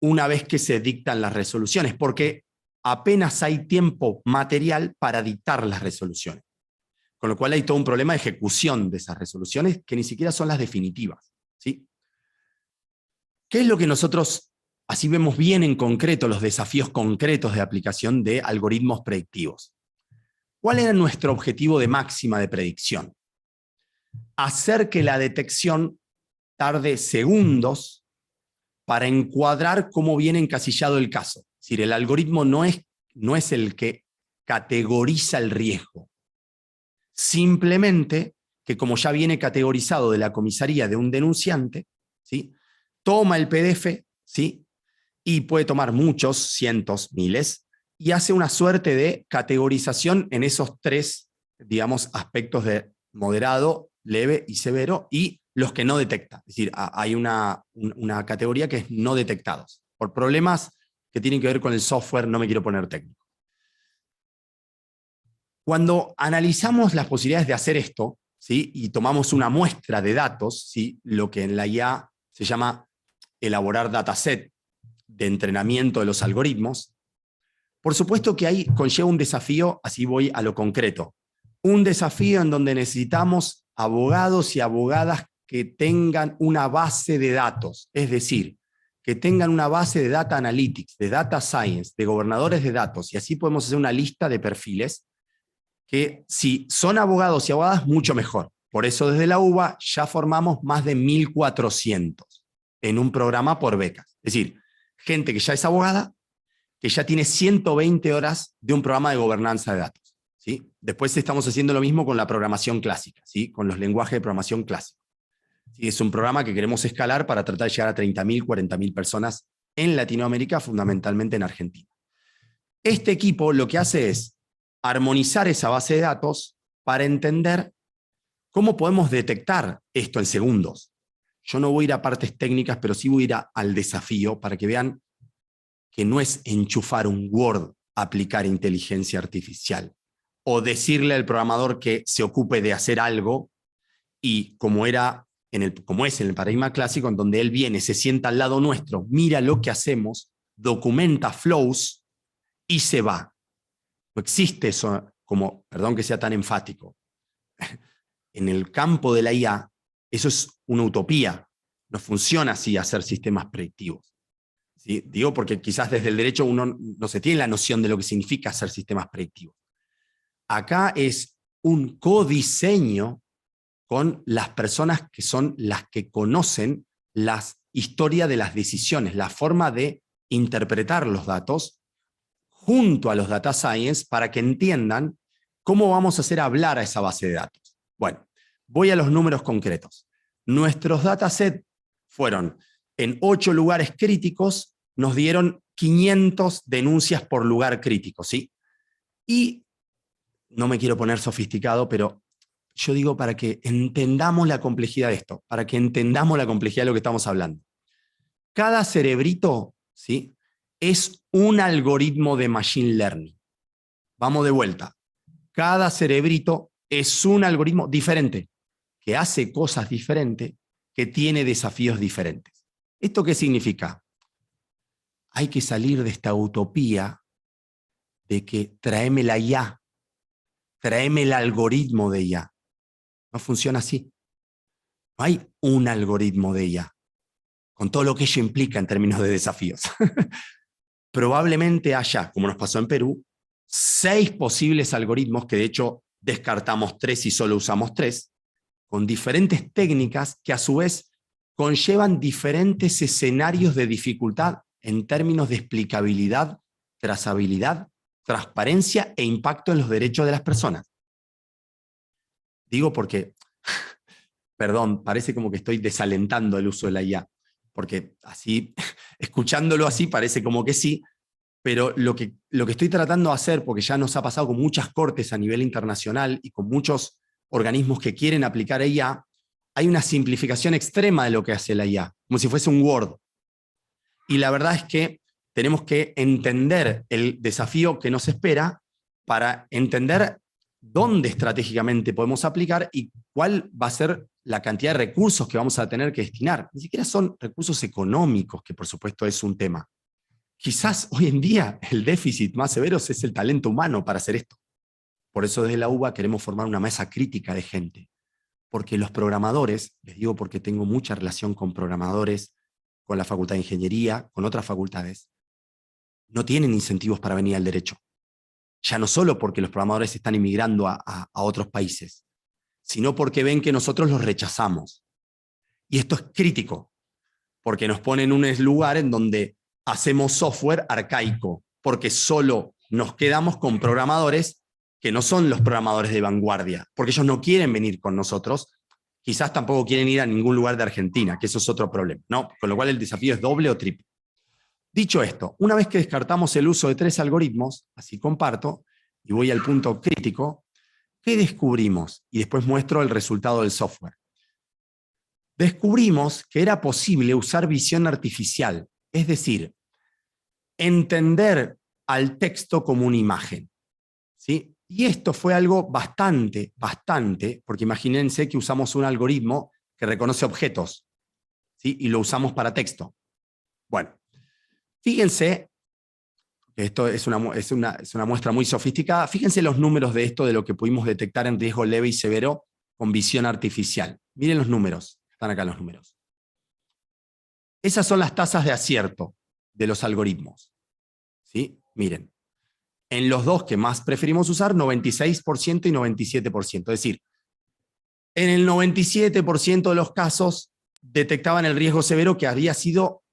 una vez que se dictan las resoluciones, porque apenas hay tiempo material para dictar las resoluciones. Con lo cual hay todo un problema de ejecución de esas resoluciones que ni siquiera son las definitivas, ¿sí? ¿Qué es lo que nosotros, así vemos bien en concreto los desafíos concretos de aplicación de algoritmos predictivos? ¿Cuál era nuestro objetivo de máxima de predicción? Hacer que la detección tarde segundos para encuadrar cómo viene encasillado el caso. Es decir, el algoritmo no es el que categoriza el riesgo. Simplemente que, como ya viene categorizado de la comisaría de un denunciante, ¿sí? Toma el PDF, ¿sí? Y puede tomar muchos, cientos, miles, y hace una suerte de categorización en esos 3, digamos, aspectos de moderado, leve y severo, y los que no detecta. Es decir, hay una categoría que es no detectados, por problemas que tienen que ver con el software, no me quiero poner técnico. Cuando analizamos las posibilidades de hacer esto, ¿sí? Y tomamos una muestra de datos, ¿sí? Lo que en la IA se llama elaborar dataset de entrenamiento de los algoritmos, por supuesto que ahí conlleva un desafío, así voy a lo concreto, un desafío en donde necesitamos abogados y abogadas que tengan una base de datos, es decir, que tengan una base de data analytics, de data science, de gobernadores de datos, y así podemos hacer una lista de perfiles que, si son abogados y abogadas, mucho mejor. Por eso desde la UBA ya formamos más de 1.400 en un programa por becas. Es decir, gente que ya es abogada que ya tiene 120 horas de un programa de gobernanza de datos, ¿sí? Después estamos haciendo lo mismo con la programación clásica, ¿sí? Con los lenguajes de programación clásicos. ¿Sí? Es un programa que queremos escalar para tratar de llegar a 30.000, 40.000 personas en Latinoamérica, fundamentalmente en Argentina. Este equipo lo que hace es armonizar esa base de datos para entender cómo podemos detectar esto en segundos. Yo no voy a ir a partes técnicas, pero sí voy a ir al desafío para que vean que no es enchufar un Word, aplicar inteligencia artificial, o decirle al programador que se ocupe de hacer algo, y como es en el paradigma clásico, en donde él viene, se sienta al lado nuestro, mira lo que hacemos, documenta flows y se va. No existe eso, como, perdón que sea tan enfático, en el campo de la IA, eso es una utopía. No funciona así hacer sistemas predictivos. ¿Sí? Digo porque quizás desde el derecho uno no se tiene la noción de lo que significa hacer sistemas predictivos. Acá es un codiseño con las personas que son las que conocen la historia de las decisiones, la forma de interpretar los datos junto a los data science para que entiendan cómo vamos a hacer hablar a esa base de datos. Bueno, voy a los números concretos. Nuestros datasets fueron en 8 lugares críticos, nos dieron 500 denuncias por lugar crítico, ¿sí? Y no me quiero poner sofisticado, pero yo digo para que entendamos la complejidad de esto, para que entendamos la complejidad de lo que estamos hablando. Cada cerebrito, ¿sí?, es un algoritmo de machine learning. Vamos de vuelta. Cada cerebrito es un algoritmo diferente, que hace cosas diferentes, que tiene desafíos diferentes. ¿Esto qué significa? Hay que salir de esta utopía de que tráeme la IA, tráeme el algoritmo de IA. No funciona así. No hay un algoritmo de IA, con todo lo que ello implica en términos de desafíos. Probablemente haya, como nos pasó en Perú, 6 posibles algoritmos, que de hecho descartamos 3 y solo usamos 3, con diferentes técnicas que a su vez conllevan diferentes escenarios de dificultad en términos de explicabilidad, trazabilidad, transparencia e impacto en los derechos de las personas. Digo porque, perdón, parece como que estoy desalentando el uso de la IA, porque así, escuchándolo así parece como que sí, pero lo que estoy tratando de hacer, porque ya nos ha pasado con muchas cortes a nivel internacional y con muchos organismos que quieren aplicar IA, hay una simplificación extrema de lo que hace la IA, como si fuese un Word. Y la verdad es que tenemos que entender el desafío que nos espera para entender dónde estratégicamente podemos aplicar y cuál va a ser la cantidad de recursos que vamos a tener que destinar. Ni siquiera son recursos económicos, que por supuesto es un tema. Quizás hoy en día el déficit más severo es el talento humano para hacer esto. Por eso desde la UBA queremos formar una masa crítica de gente. Porque los programadores, les digo porque tengo mucha relación con programadores, con la Facultad de Ingeniería, con otras facultades, no tienen incentivos para venir al derecho. Ya no solo porque los programadores están emigrando a otros países, sino porque ven que nosotros los rechazamos. Y esto es crítico, porque nos pone en un lugar en donde hacemos software arcaico, porque solo nos quedamos con programadores que no son los programadores de vanguardia, porque ellos no quieren venir con nosotros, quizás tampoco quieren ir a ningún lugar de Argentina, que eso es otro problema, ¿no? Con lo cual el desafío es doble o triple. Dicho esto, una vez que descartamos el uso de 3 algoritmos, así comparto, y voy al punto crítico, ¿qué descubrimos? Y después muestro el resultado del software. Descubrimos que era posible usar visión artificial, es decir, entender al texto como una imagen, ¿sí? Y esto fue algo bastante, porque imagínense que usamos un algoritmo que reconoce objetos, ¿sí? Y lo usamos para texto. Bueno, fíjense, que esto es una muestra muy sofisticada, fíjense los números de esto, de lo que pudimos detectar en riesgo leve y severo con visión artificial. Miren los números, están acá los números. Esas son las tasas de acierto de los algoritmos, ¿sí? Miren, en los 2 que más preferimos usar, 96% y 97%. Es decir, en el 97% de los casos detectaban el riesgo severo que había sido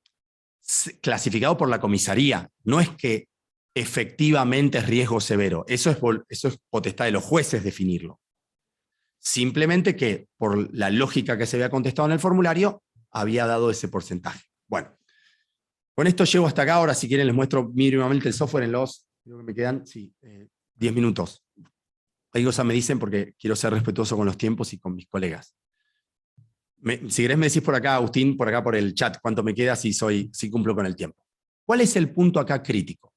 clasificado por la comisaría. No es que efectivamente es riesgo severo. Eso es potestad de los jueces definirlo. Simplemente que por la lógica que se había contestado en el formulario, había dado ese porcentaje. Bueno, con esto llego hasta acá. Ahora, si quieren, les muestro mínimamente el software en los, creo que me quedan, 10 minutos. Hay cosas me dicen porque quiero ser respetuoso con los tiempos y con mis colegas. Si querés me decís por acá, Agustín, por acá por el chat, cuánto me queda si cumplo con el tiempo. ¿Cuál es el punto acá crítico?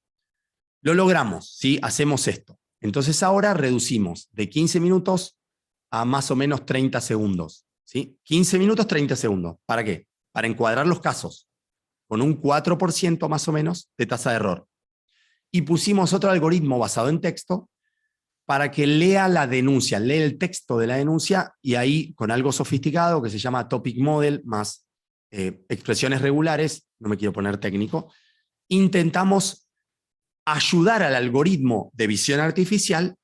Lo logramos, ¿sí? Hacemos esto. Entonces ahora reducimos de 15 minutos a más o menos 30 segundos. ¿Sí? 15 minutos, 30 segundos. ¿Para qué? Para encuadrar los casos con un 4% más o menos de tasa de error. Y pusimos otro algoritmo basado en texto para que lea la denuncia, lee el texto de la denuncia y ahí con algo sofisticado que se llama Topic Model más expresiones regulares, no me quiero poner técnico, intentamos ayudar al algoritmo de visión artificial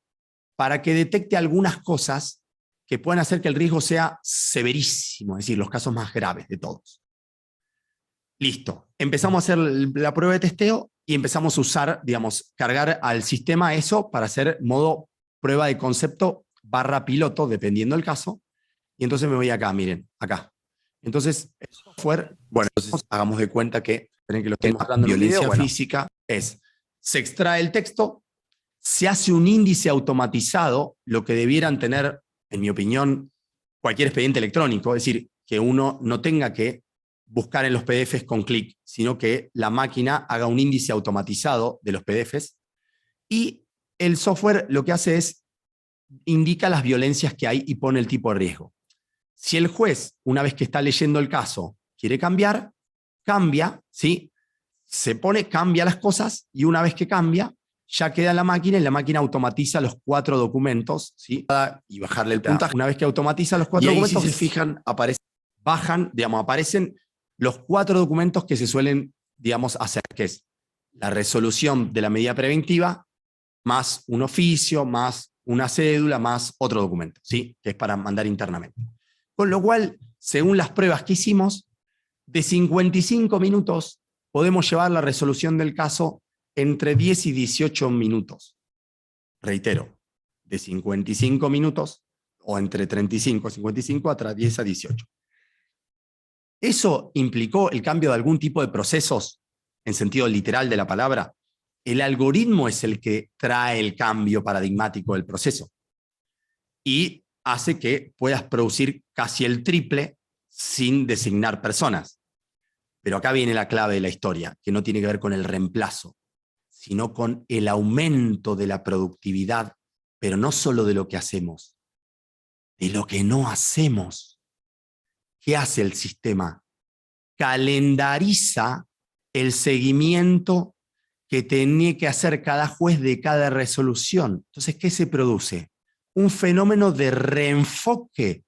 para que detecte algunas cosas que pueden hacer que el riesgo sea severísimo, es decir, los casos más graves de todos. Listo. Empezamos a hacer la prueba de testeo y empezamos a usar, digamos, cargar al sistema eso para hacer modo prueba de concepto / piloto, dependiendo del caso. Y entonces me voy acá, miren, acá. Entonces, el software, bueno, entonces hagamos de cuenta que, esperen que lo estoy mostrando en violencia física, se extrae el texto, se hace un índice automatizado, lo que debieran tener, en mi opinión, cualquier expediente electrónico, es decir, que uno no tenga que buscar en los PDFs con clic, sino que la máquina haga un índice automatizado de los PDFs y el software lo que hace es indica las violencias que hay y pone el tipo de riesgo. Si el juez, una vez que está leyendo el caso, quiere cambiar, cambia, ¿sí? Se pone, cambia las cosas y una vez que cambia, ya queda en la máquina y la máquina automatiza los 4 documentos, ¿sí? Y bajarle el puntaje. Una vez que automatiza los 4 documentos, si se fijan, aparecen los 4 documentos que se suelen, digamos, hacer, que es la resolución de la medida preventiva, más un oficio, más una cédula, más otro documento, ¿sí? Que es para mandar internamente. Con lo cual, según las pruebas que hicimos, de 55 minutos podemos llevar la resolución del caso entre 10 y 18 minutos. Reitero, de 55 minutos o entre 35 y 55 hasta 10 a 18. ¿Eso implicó el cambio de algún tipo de procesos en sentido literal de la palabra? El algoritmo es el que trae el cambio paradigmático del proceso y hace que puedas producir casi el triple sin designar personas. Pero acá viene la clave de la historia, que no tiene que ver con el reemplazo, sino con el aumento de la productividad, pero no solo de lo que hacemos, de lo que no hacemos. ¿Qué hace el sistema? Calendariza el seguimiento que tiene que hacer cada juez de cada resolución. Entonces, ¿qué se produce? Un fenómeno de reenfoque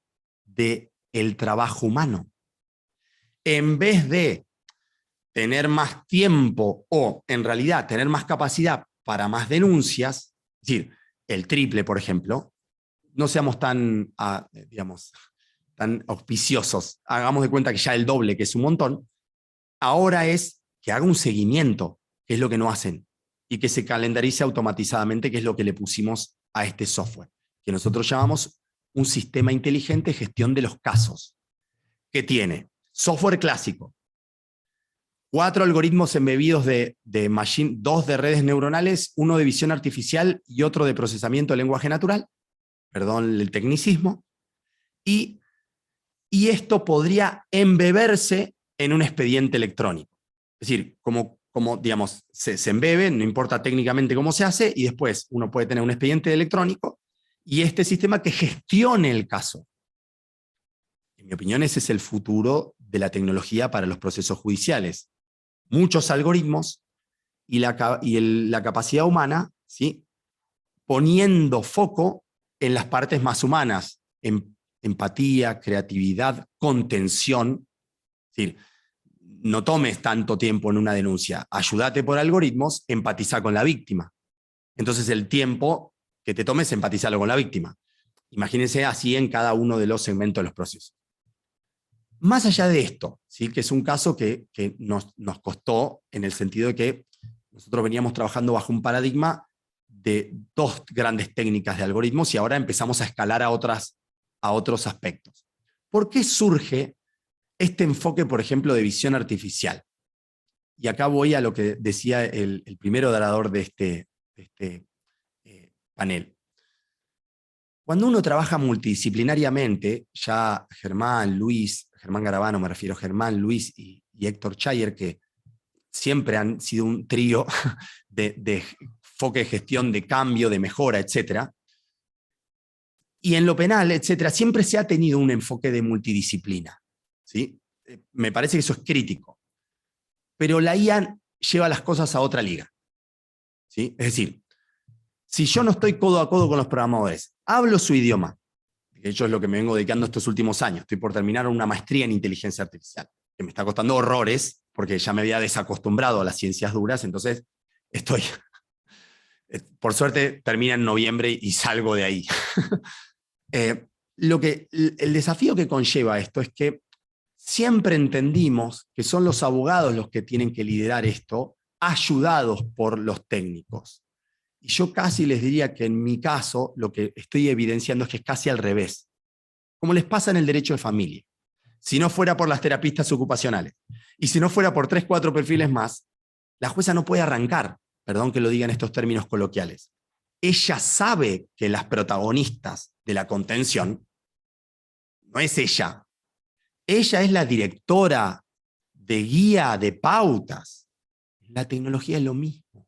del trabajo humano. En vez de tener más tiempo o, en realidad, tener más capacidad para más denuncias, es decir, el triple, por ejemplo, no seamos tan, digamos, tan auspiciosos. Hagamos de cuenta que ya el doble, que es un montón, ahora es que haga un seguimiento, que es lo que no hacen, y que se calendarice automatizadamente, que es lo que le pusimos a este software, que nosotros llamamos un sistema inteligente de gestión de los casos, que tiene software clásico, 4 algoritmos embebidos de machine, 2 de redes neuronales, 1 de visión artificial y otro de procesamiento de lenguaje natural, perdón el tecnicismo, y esto podría embeberse en un expediente electrónico. Es decir, como digamos, se embebe, no importa técnicamente cómo se hace, y después uno puede tener un expediente electrónico y este sistema que gestione el caso. En mi opinión, ese es el futuro de la tecnología para los procesos judiciales. Muchos algoritmos y la capacidad humana, ¿sí? Poniendo foco en las partes más humanas, en empatía, creatividad, contención. Es decir, no tomes tanto tiempo en una denuncia, ayúdate por algoritmos, empatiza con la víctima. Entonces el tiempo que te tomes, empatizalo con la víctima. Imagínense así en cada uno de los segmentos de los procesos. Más allá de esto, ¿sí? Que es un caso que nos costó en el sentido de que Nosotros veníamos trabajando bajo un paradigma de 2 grandes técnicas de algoritmos y ahora empezamos a escalar a otros aspectos. ¿Por qué surge este enfoque, por ejemplo, de visión artificial? Y acá voy a lo que decía el primer orador de este panel. Cuando uno trabaja multidisciplinariamente, ya Germán Garabano, me refiero a Germán, Luis y Héctor Chayer, que siempre han sido un trío de enfoque de gestión, de cambio, de mejora, etc. Y en lo penal, etc., siempre se ha tenido un enfoque de multidisciplina, ¿sí? Me parece que eso es crítico. Pero la IA lleva las cosas a otra liga, ¿sí? Es decir, si yo no estoy codo a codo con los programadores, hablo su idioma, que eso es lo que me vengo dedicando estos últimos años, estoy por terminar una maestría en inteligencia artificial, que me está costando horrores, porque ya me había desacostumbrado a las ciencias duras, entonces estoy, por suerte termina en noviembre y salgo de ahí. El desafío que conlleva esto es que siempre entendimos que son los abogados los que tienen que liderar esto, ayudados por los técnicos. Y yo casi les diría que en mi caso lo que estoy evidenciando es que es casi al revés. Como les pasa en el derecho de familia. Si no fuera por las terapistas ocupacionales y si no fuera por 3, 4 perfiles más, la jueza no puede arrancar, perdón que lo diga en estos términos coloquiales. Ella sabe que las protagonistas de la contención no es ella. Ella es la directora de guía, de pautas. La tecnología es lo mismo.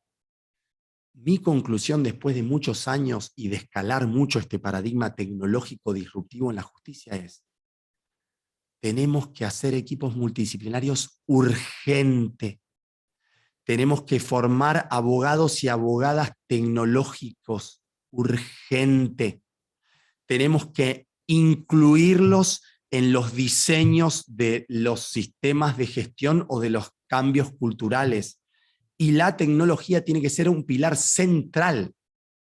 Mi conclusión después de muchos años y de escalar mucho este paradigma tecnológico disruptivo en la justicia es: tenemos que hacer equipos multidisciplinarios urgente. Tenemos que formar abogados y abogadas tecnológicos urgente. Tenemos que incluirlos en los diseños de los sistemas de gestión o de los cambios culturales. Y la tecnología tiene que ser un pilar central,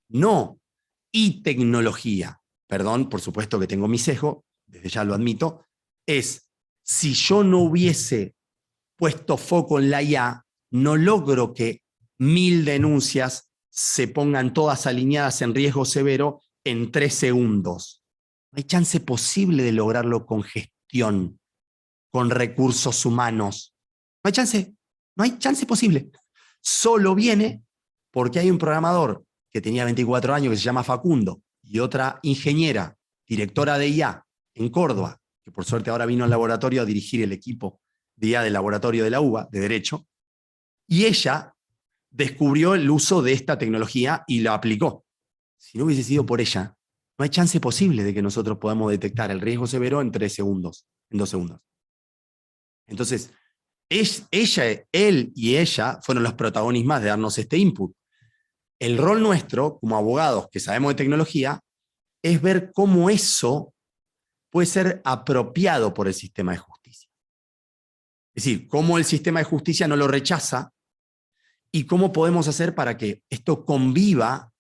no y tecnología. Perdón, por supuesto que tengo mi sesgo, desde ya lo admito, es si yo no hubiese puesto foco en la IA, no logro que 1000 denuncias se pongan todas alineadas en riesgo severo en 3 segundos. No hay chance posible de lograrlo con gestión, con recursos humanos. No hay chance posible. Solo viene porque hay un programador que tenía 24 años que se llama Facundo y otra ingeniera, directora de IA en Córdoba, que por suerte ahora vino al laboratorio a dirigir el equipo de IA del laboratorio de la UBA, de Derecho, y ella descubrió el uso de esta tecnología y la aplicó. Si no hubiese sido por ella, no hay chance posible de que nosotros podamos detectar el riesgo severo en 3 segundos, en 2 segundos. Entonces, él y ella fueron los protagonistas de darnos este input. El rol nuestro, como abogados que sabemos de tecnología, es ver cómo eso puede ser apropiado por el sistema de justicia. Es decir, cómo el sistema de justicia no lo rechaza y cómo podemos hacer para que esto conviva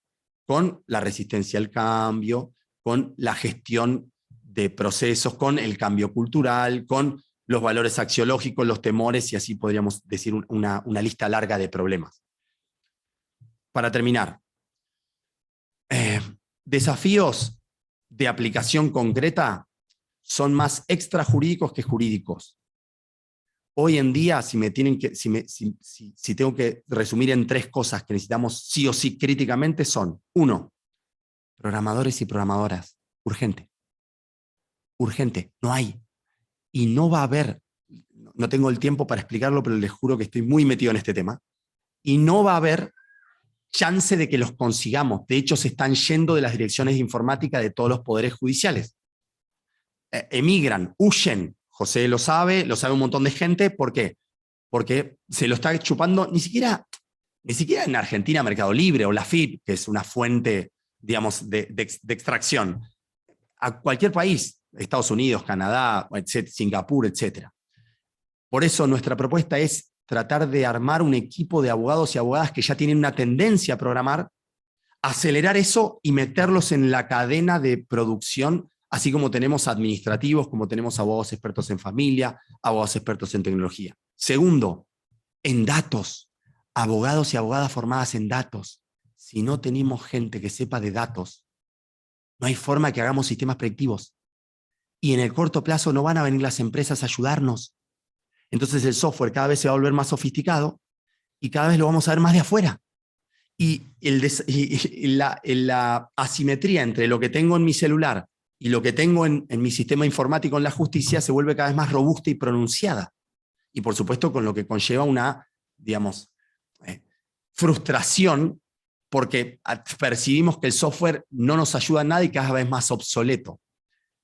con la resistencia al cambio, con la gestión de procesos, con el cambio cultural, con los valores axiológicos, los temores, y así podríamos decir una lista larga de problemas. Para terminar, desafíos de aplicación concreta son más extrajurídicos que jurídicos. Hoy en día, si tengo que resumir en 3 cosas que necesitamos sí o sí críticamente son: 1, programadores y programadoras, urgente. Urgente, no hay. Y no va a haber, no tengo el tiempo para explicarlo, pero les juro que estoy muy metido en este tema, y no va a haber chance de que los consigamos. De hecho, se están yendo de las direcciones de informática de todos los poderes judiciales. Emigran, huyen. José lo sabe un montón de gente. ¿Por qué? Porque se lo está chupando, ni siquiera en Argentina Mercado Libre o la FIP, que es una fuente, digamos, de extracción. A cualquier país, Estados Unidos, Canadá, Singapur, etc. Por eso nuestra propuesta es tratar de armar un equipo de abogados y abogadas que ya tienen una tendencia a programar, acelerar eso y meterlos en la cadena de producción, así como tenemos administrativos, como tenemos abogados expertos en familia, abogados expertos en tecnología. Segundo, en datos. abogados y abogadas formadas en datos. Si no tenemos gente que sepa de datos, no hay forma que hagamos sistemas predictivos. Y en el corto plazo no van a venir las empresas a ayudarnos. Entonces el software cada vez se va a volver más sofisticado y cada vez lo vamos a ver más de afuera. Y la asimetría entre lo que tengo en mi celular y lo que tengo en mi sistema informático en la justicia se vuelve cada vez más robusta y pronunciada. Y por supuesto con lo que conlleva una, digamos, frustración, porque percibimos que el software no nos ayuda en nada y cada vez más obsoleto.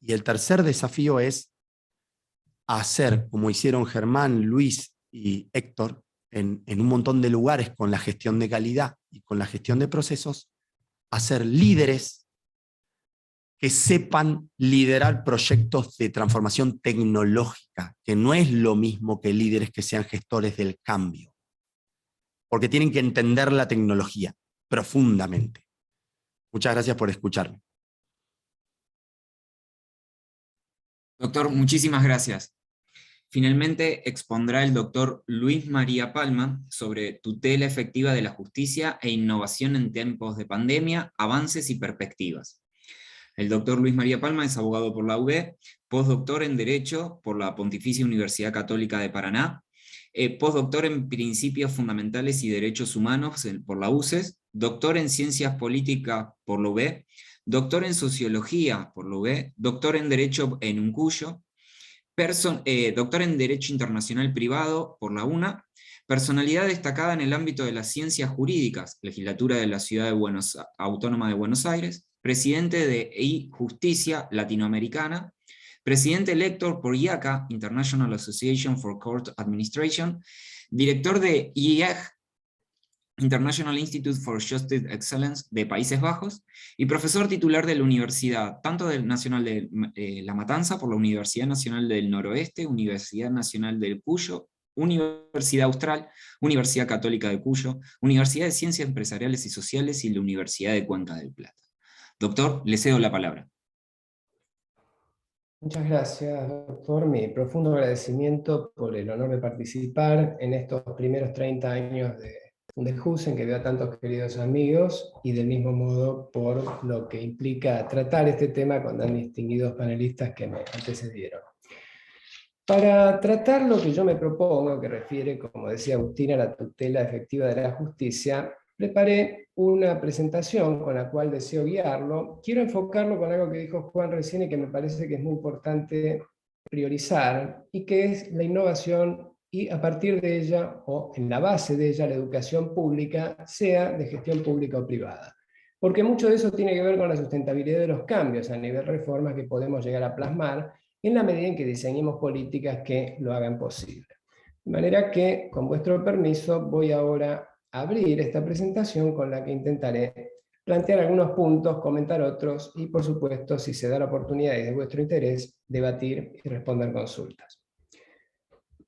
Y el tercer desafío es hacer, como hicieron Germán, Luis y Héctor, en un montón de lugares con la gestión de calidad y con la gestión de procesos, hacer líderes que sepan liderar proyectos de transformación tecnológica, que no es lo mismo que líderes que sean gestores del cambio, porque tienen que entender la tecnología profundamente. Muchas gracias por escucharme. Doctor, muchísimas gracias. Finalmente expondrá el doctor Luis María Palma sobre tutela efectiva de la justicia e innovación en tiempos de pandemia, avances y perspectivas. El doctor Luis María Palma es abogado por la UB, postdoctor en Derecho por la Pontificia Universidad Católica de Paraná, postdoctor en Principios Fundamentales y Derechos Humanos por la UCES, doctor en Ciencias Políticas por la UB, doctor en Sociología por la UB, doctor en Derecho en Uncuyo, doctor en Derecho Internacional Privado por la UNA, personalidad destacada en el ámbito de las ciencias jurídicas, legislatura de la Ciudad Autónoma de Buenos Aires, presidente de Justicia Latinoamericana, presidente elector por IACA, International Association for Court Administration, director de IEG, International Institute for Justice Excellence de Países Bajos, y profesor titular de la Universidad, tanto del Nacional de La Matanza, por la Universidad Nacional del Noroeste, Universidad Nacional del Cuyo, Universidad Austral, Universidad Católica de Cuyo, Universidad de Ciencias Empresariales y Sociales y la Universidad de Cuenca del Plata. Doctor, le cedo la palabra. Muchas gracias, doctor. Mi profundo agradecimiento por el honor de participar en estos primeros 30 años de Fundejus, en que veo a tantos queridos amigos, y del mismo modo por lo que implica tratar este tema con tan distinguidos panelistas que me antecedieron. Para tratar lo que yo me propongo, que refiere, como decía Agustín, a la tutela efectiva de la justicia, preparé una presentación con la cual deseo guiarlo. Quiero enfocarlo con algo que dijo Juan recién y que me parece que es muy importante priorizar, y que es la innovación, y a partir de ella, o en la base de ella, la educación pública, sea de gestión pública o privada. Porque mucho de eso tiene que ver con la sustentabilidad de los cambios a nivel reformas que podemos llegar a plasmar en la medida en que diseñemos políticas que lo hagan posible. De manera que, con vuestro permiso, voy ahora a abrir esta presentación con la que intentaré plantear algunos puntos, comentar otros y, por supuesto, si se da la oportunidad y de vuestro interés, debatir y responder consultas.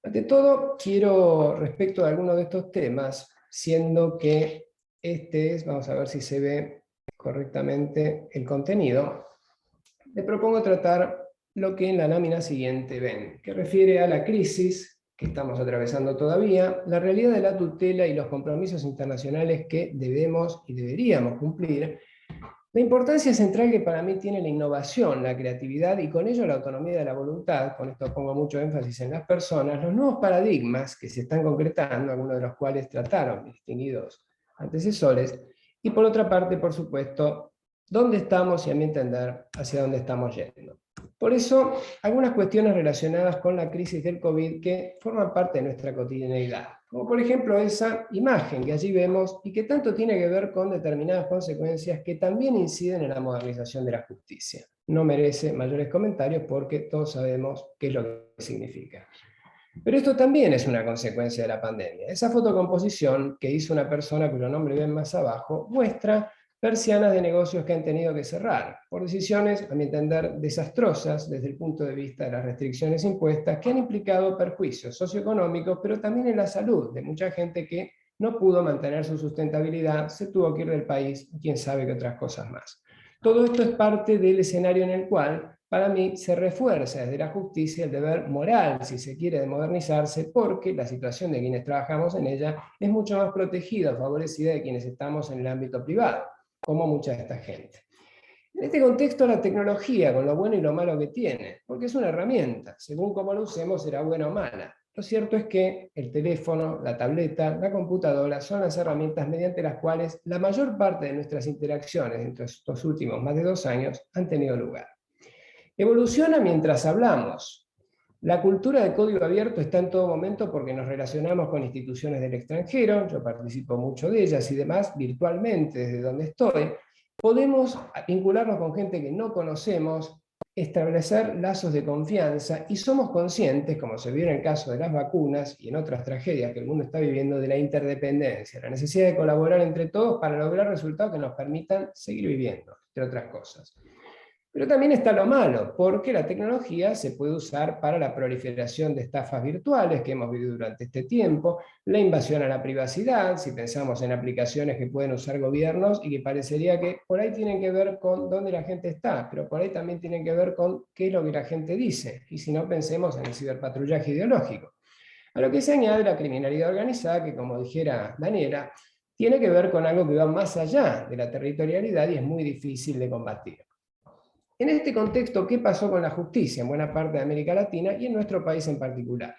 Ante todo, quiero, respecto a algunos de estos temas, siendo que este es, vamos a ver si se ve correctamente el contenido, le propongo tratar lo que en la lámina siguiente ven, que refiere a la crisis que estamos atravesando todavía, la realidad de la tutela y los compromisos internacionales que debemos y deberíamos cumplir, la importancia central que para mí tiene la innovación, la creatividad y con ello la autonomía de la voluntad, con esto pongo mucho énfasis en las personas, los nuevos paradigmas que se están concretando, algunos de los cuales trataron mis distinguidos antecesores, y por otra parte, por supuesto, dónde estamos y, a mi entender, hacia dónde estamos yendo. Por eso, algunas cuestiones relacionadas con la crisis del COVID que forman parte de nuestra cotidianeidad, como por ejemplo esa imagen que allí vemos y que tanto tiene que ver con determinadas consecuencias que también inciden en la modernización de la justicia. No merece mayores comentarios porque todos sabemos qué es lo que significa. Pero esto también es una consecuencia de la pandemia. Esa fotocomposición que hizo una persona cuyo nombre ven más abajo muestra persianas de negocios que han tenido que cerrar, por decisiones, a mi entender, desastrosas desde el punto de vista de las restricciones impuestas, que han implicado perjuicios socioeconómicos, pero también en la salud de mucha gente que no pudo mantener su sustentabilidad, se tuvo que ir del país, y quién sabe qué otras cosas más. Todo esto es parte del escenario en el cual para mí se refuerza desde la justicia el deber moral, si se quiere, de modernizarse, porque la situación de quienes trabajamos en ella es mucho más protegida, favorecida de quienes estamos en el ámbito privado, como mucha de esta gente. En este contexto, la tecnología, con lo bueno y lo malo que tiene, porque es una herramienta, según cómo lo usemos será buena o mala. Lo cierto es que el teléfono, la tableta, la computadora son las herramientas mediante las cuales la mayor parte de nuestras interacciones en estos últimos más de 2 años han tenido lugar. Evoluciona mientras hablamos. La cultura de código abierto está en todo momento porque nos relacionamos con instituciones del extranjero, yo participo mucho de ellas y demás virtualmente desde donde estoy. Podemos vincularnos con gente que no conocemos, establecer lazos de confianza y somos conscientes, como se vio en el caso de las vacunas y en otras tragedias que el mundo está viviendo, de la interdependencia, la necesidad de colaborar entre todos para lograr resultados que nos permitan seguir viviendo, entre otras cosas. Pero también está lo malo, porque la tecnología se puede usar para la proliferación de estafas virtuales que hemos vivido durante este tiempo, la invasión a la privacidad, si pensamos en aplicaciones que pueden usar gobiernos y que parecería que por ahí tienen que ver con dónde la gente está, pero por ahí también tienen que ver con qué es lo que la gente dice, y si no pensemos en el ciberpatrullaje ideológico. A lo que se añade la criminalidad organizada, que como dijera Daniela, tiene que ver con algo que va más allá de la territorialidad y es muy difícil de combatir. En este contexto, ¿qué pasó con la justicia en buena parte de América Latina y en nuestro país en particular?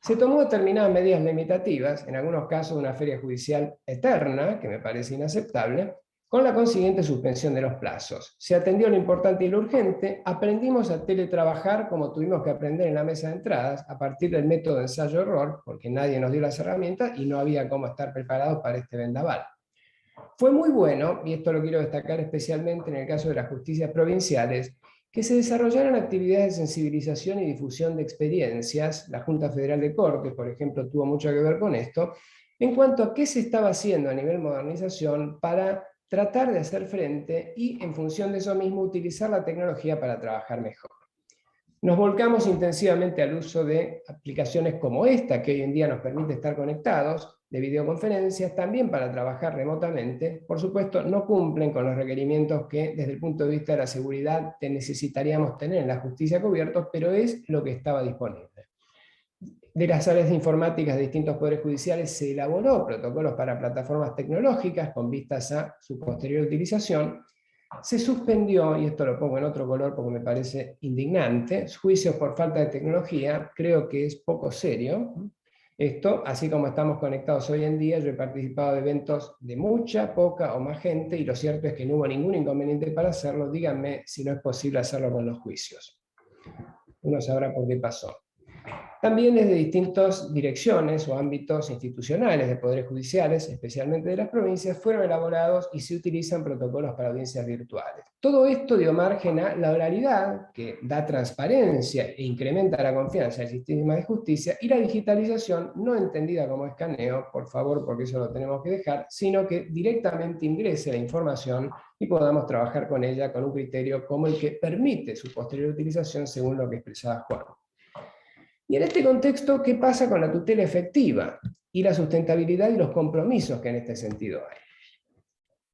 Se tomó determinadas medidas limitativas, en algunos casos una feria judicial eterna, que me parece inaceptable, con la consiguiente suspensión de los plazos. Se atendió lo importante y lo urgente, aprendimos a teletrabajar como tuvimos que aprender en la mesa de entradas, a partir del método de ensayo-error, porque nadie nos dio las herramientas y no había cómo estar preparados para este vendaval. Fue muy bueno, y esto lo quiero destacar especialmente en el caso de las justicias provinciales, que se desarrollaran actividades de sensibilización y difusión de experiencias. La Junta Federal de Cortes, por ejemplo, tuvo mucho que ver con esto, en cuanto a qué se estaba haciendo a nivel modernización para tratar de hacer frente y, en función de eso mismo, utilizar la tecnología para trabajar mejor. Nos volcamos intensivamente al uso de aplicaciones como esta, que hoy en día nos permite estar conectados, de videoconferencias, también para trabajar remotamente. Por supuesto, no cumplen con los requerimientos que, desde el punto de vista de la seguridad, necesitaríamos tener en la justicia cubiertos, pero es lo que estaba disponible. De las áreas de informática de distintos poderes judiciales se elaboró protocolos para plataformas tecnológicas con vistas a su posterior utilización. Se suspendió, y esto lo pongo en otro color porque me parece indignante, juicios por falta de tecnología. Creo que es poco serio. Esto, así como estamos conectados hoy en día, yo he participado de eventos de mucha, poca o más gente, y lo cierto es que no hubo ningún inconveniente para hacerlo. Díganme si no es posible hacerlo con los juicios. Uno sabrá por qué pasó. También desde distintas direcciones o ámbitos institucionales de poderes judiciales, especialmente de las provincias, fueron elaborados y se utilizan protocolos para audiencias virtuales. Todo esto dio margen a la oralidad, que da transparencia e incrementa la confianza en el sistema de justicia, y la digitalización, no entendida como escaneo, por favor, porque eso lo tenemos que dejar, sino que directamente ingrese la información y podamos trabajar con ella con un criterio como el que permite su posterior utilización, según lo que expresaba Juan. Y en este contexto, ¿qué pasa con la tutela efectiva y la sustentabilidad y los compromisos que en este sentido hay?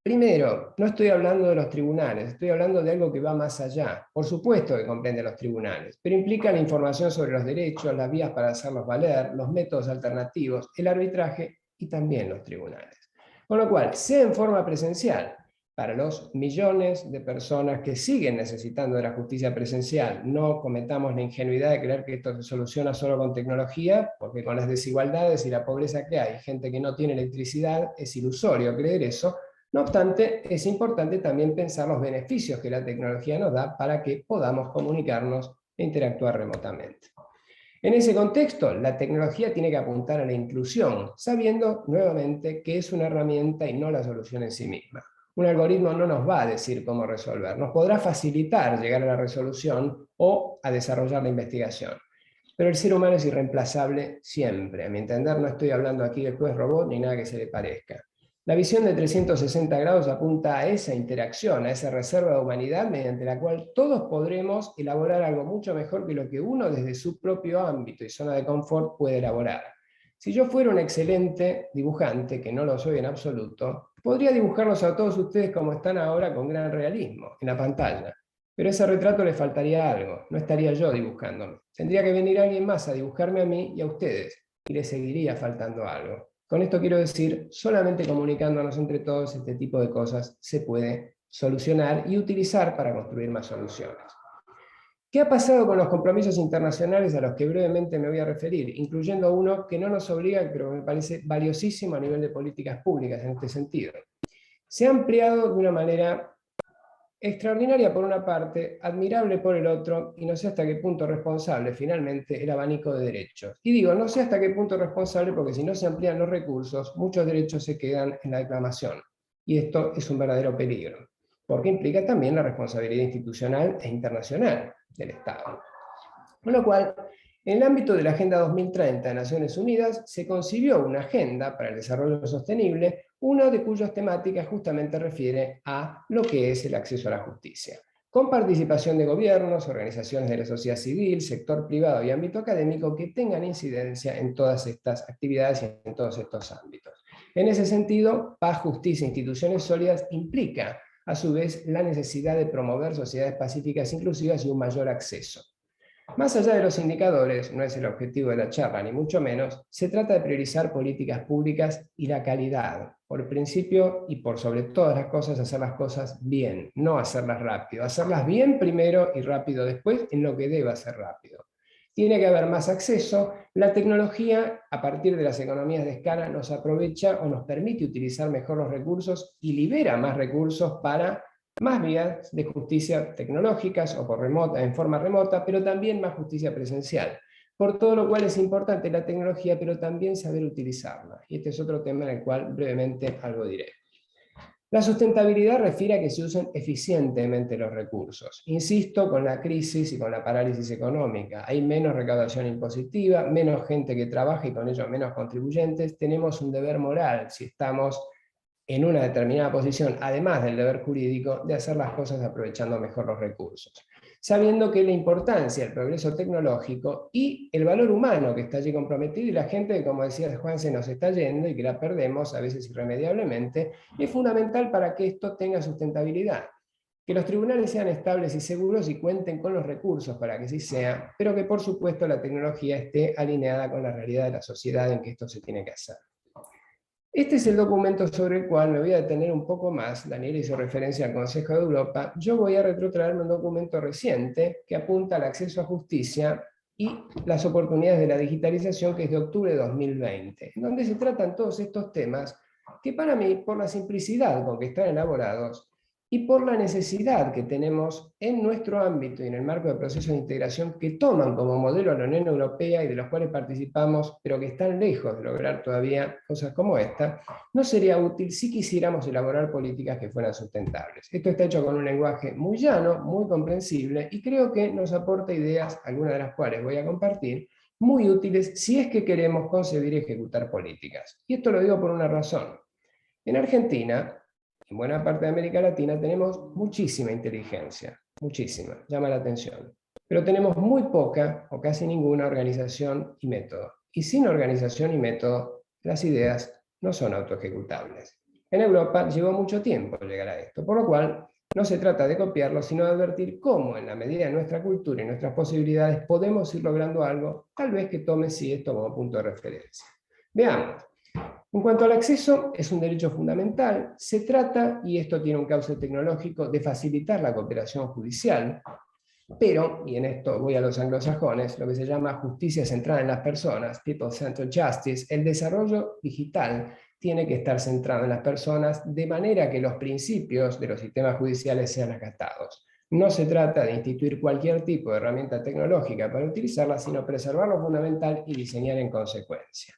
Primero, no estoy hablando de los tribunales, estoy hablando de algo que va más allá. Por supuesto que comprende los tribunales, pero implica la información sobre los derechos, las vías para hacerlos valer, los métodos alternativos, el arbitraje y también los tribunales. Con lo cual, sea en forma presencial, para los millones de personas que siguen necesitando de la justicia presencial, no cometamos la ingenuidad de creer que esto se soluciona solo con tecnología, porque con las desigualdades y la pobreza que hay, gente que no tiene electricidad, es ilusorio creer eso. No obstante, es importante también pensar los beneficios que la tecnología nos da para que podamos comunicarnos e interactuar remotamente. En ese contexto, la tecnología tiene que apuntar a la inclusión, sabiendo nuevamente que es una herramienta y no la solución en sí misma. Un algoritmo no nos va a decir cómo resolver, nos podrá facilitar llegar a la resolución o a desarrollar la investigación. Pero el ser humano es irreemplazable siempre. A mi entender, no estoy hablando aquí de juez robot ni nada que se le parezca. La visión de 360 grados apunta a esa interacción, a esa reserva de humanidad mediante la cual todos podremos elaborar algo mucho mejor que lo que uno desde su propio ámbito y zona de confort puede elaborar. Si yo fuera un excelente dibujante, que no lo soy en absoluto, podría dibujarlos a todos ustedes como están ahora con gran realismo en la pantalla. pero a ese retrato le faltaría algo, no estaría yo dibujándome. Tendría que venir alguien más a dibujarme a mí y a ustedes, y le seguiría faltando algo. Con esto quiero decir, solamente comunicándonos entre todos este tipo de cosas se puede solucionar y utilizar para construir más soluciones. ¿Qué ha pasado con los compromisos internacionales a los que brevemente me voy a referir, incluyendo uno que no nos obliga, pero me parece valiosísimo a nivel de políticas públicas en este sentido? Se ha ampliado de una manera extraordinaria por una parte, admirable por el otro, y no sé hasta qué punto responsable, finalmente, el abanico de derechos. Y digo, no sé hasta qué punto responsable porque si no se amplían los recursos, muchos derechos se quedan en la declamación. Y esto es un verdadero peligro, porque implica también la responsabilidad institucional e internacional del Estado. Con lo cual, en el ámbito de la Agenda 2030 de Naciones Unidas, se concibió una agenda para el desarrollo sostenible, una de cuyas temáticas justamente refiere a lo que es el acceso a la justicia, con participación de gobiernos, organizaciones de la sociedad civil, sector privado y ámbito académico que tengan incidencia en todas estas actividades y en todos estos ámbitos. En ese sentido, paz, justicia e instituciones sólidas implica, a su vez, la necesidad de promover sociedades pacíficas inclusivas y un mayor acceso. Más allá de los indicadores, no es el objetivo de la charla, ni mucho menos, se trata de priorizar políticas públicas y la calidad, por principio y por sobre todas las cosas, hacer las cosas bien, no hacerlas rápido, hacerlas bien primero y rápido después en lo que deba ser rápido. Tiene que haber más acceso, la tecnología a partir de las economías de escala nos aprovecha o nos permite utilizar mejor los recursos y libera más recursos para más vías de justicia tecnológicas o en forma remota, pero también más justicia presencial. Por todo lo cual es importante la tecnología, pero también saber utilizarla. Y este es otro tema en el cual brevemente algo diré. La sustentabilidad refiere a que se usen eficientemente los recursos. Insisto, con la crisis y con la parálisis económica, hay menos recaudación impositiva, menos gente que trabaja y con ello menos contribuyentes. Tenemos un deber moral, si estamos en una determinada posición, además del deber jurídico, de hacer las cosas aprovechando mejor los recursos. Sabiendo que la importancia del progreso tecnológico y el valor humano que está allí comprometido y la gente que, como decía Juan, se nos está yendo y que la perdemos a veces irremediablemente, es fundamental para que esto tenga sustentabilidad. Que los tribunales sean estables y seguros y cuenten con los recursos para que así sea, pero que por supuesto la tecnología esté alineada con la realidad de la sociedad en que esto se tiene que hacer. Este es el documento sobre el cual me voy a detener un poco más. Daniel hizo referencia al Consejo de Europa. Yo voy a retrotraerme un documento reciente que apunta al acceso a justicia y las oportunidades de la digitalización, que es de octubre de 2020, en donde se tratan todos estos temas que para mí, por la simplicidad con que están elaborados y por la necesidad que tenemos en nuestro ámbito y en el marco de procesos de integración que toman como modelo a la Unión Europea y de los cuales participamos, pero que están lejos de lograr todavía cosas como esta, no sería útil si quisiéramos elaborar políticas que fueran sustentables. Esto está hecho con un lenguaje muy llano, muy comprensible, y creo que nos aporta ideas, algunas de las cuales voy a compartir, muy útiles si es que queremos concebir y ejecutar políticas. Y esto lo digo por una razón. En Argentina, en buena parte de América Latina, tenemos muchísima inteligencia, muchísima, llama la atención. Pero tenemos muy poca o casi ninguna organización y método. Y sin organización y método, las ideas no son autoejecutables. En Europa llevó mucho tiempo llegar a esto, por lo cual no se trata de copiarlo, sino de advertir cómo, en la medida de nuestra cultura y nuestras posibilidades, podemos ir logrando algo, tal vez que tome sí esto como punto de referencia. Veamos. En cuanto al acceso, es un derecho fundamental. Se trata, y esto tiene un cauce tecnológico, de facilitar la cooperación judicial, pero, y en esto voy a los anglosajones, lo que se llama justicia centrada en las personas, People-Centered Justice, el desarrollo digital tiene que estar centrado en las personas de manera que los principios de los sistemas judiciales sean acatados. No se trata de instituir cualquier tipo de herramienta tecnológica para utilizarla, sino preservar lo fundamental y diseñar en consecuencia.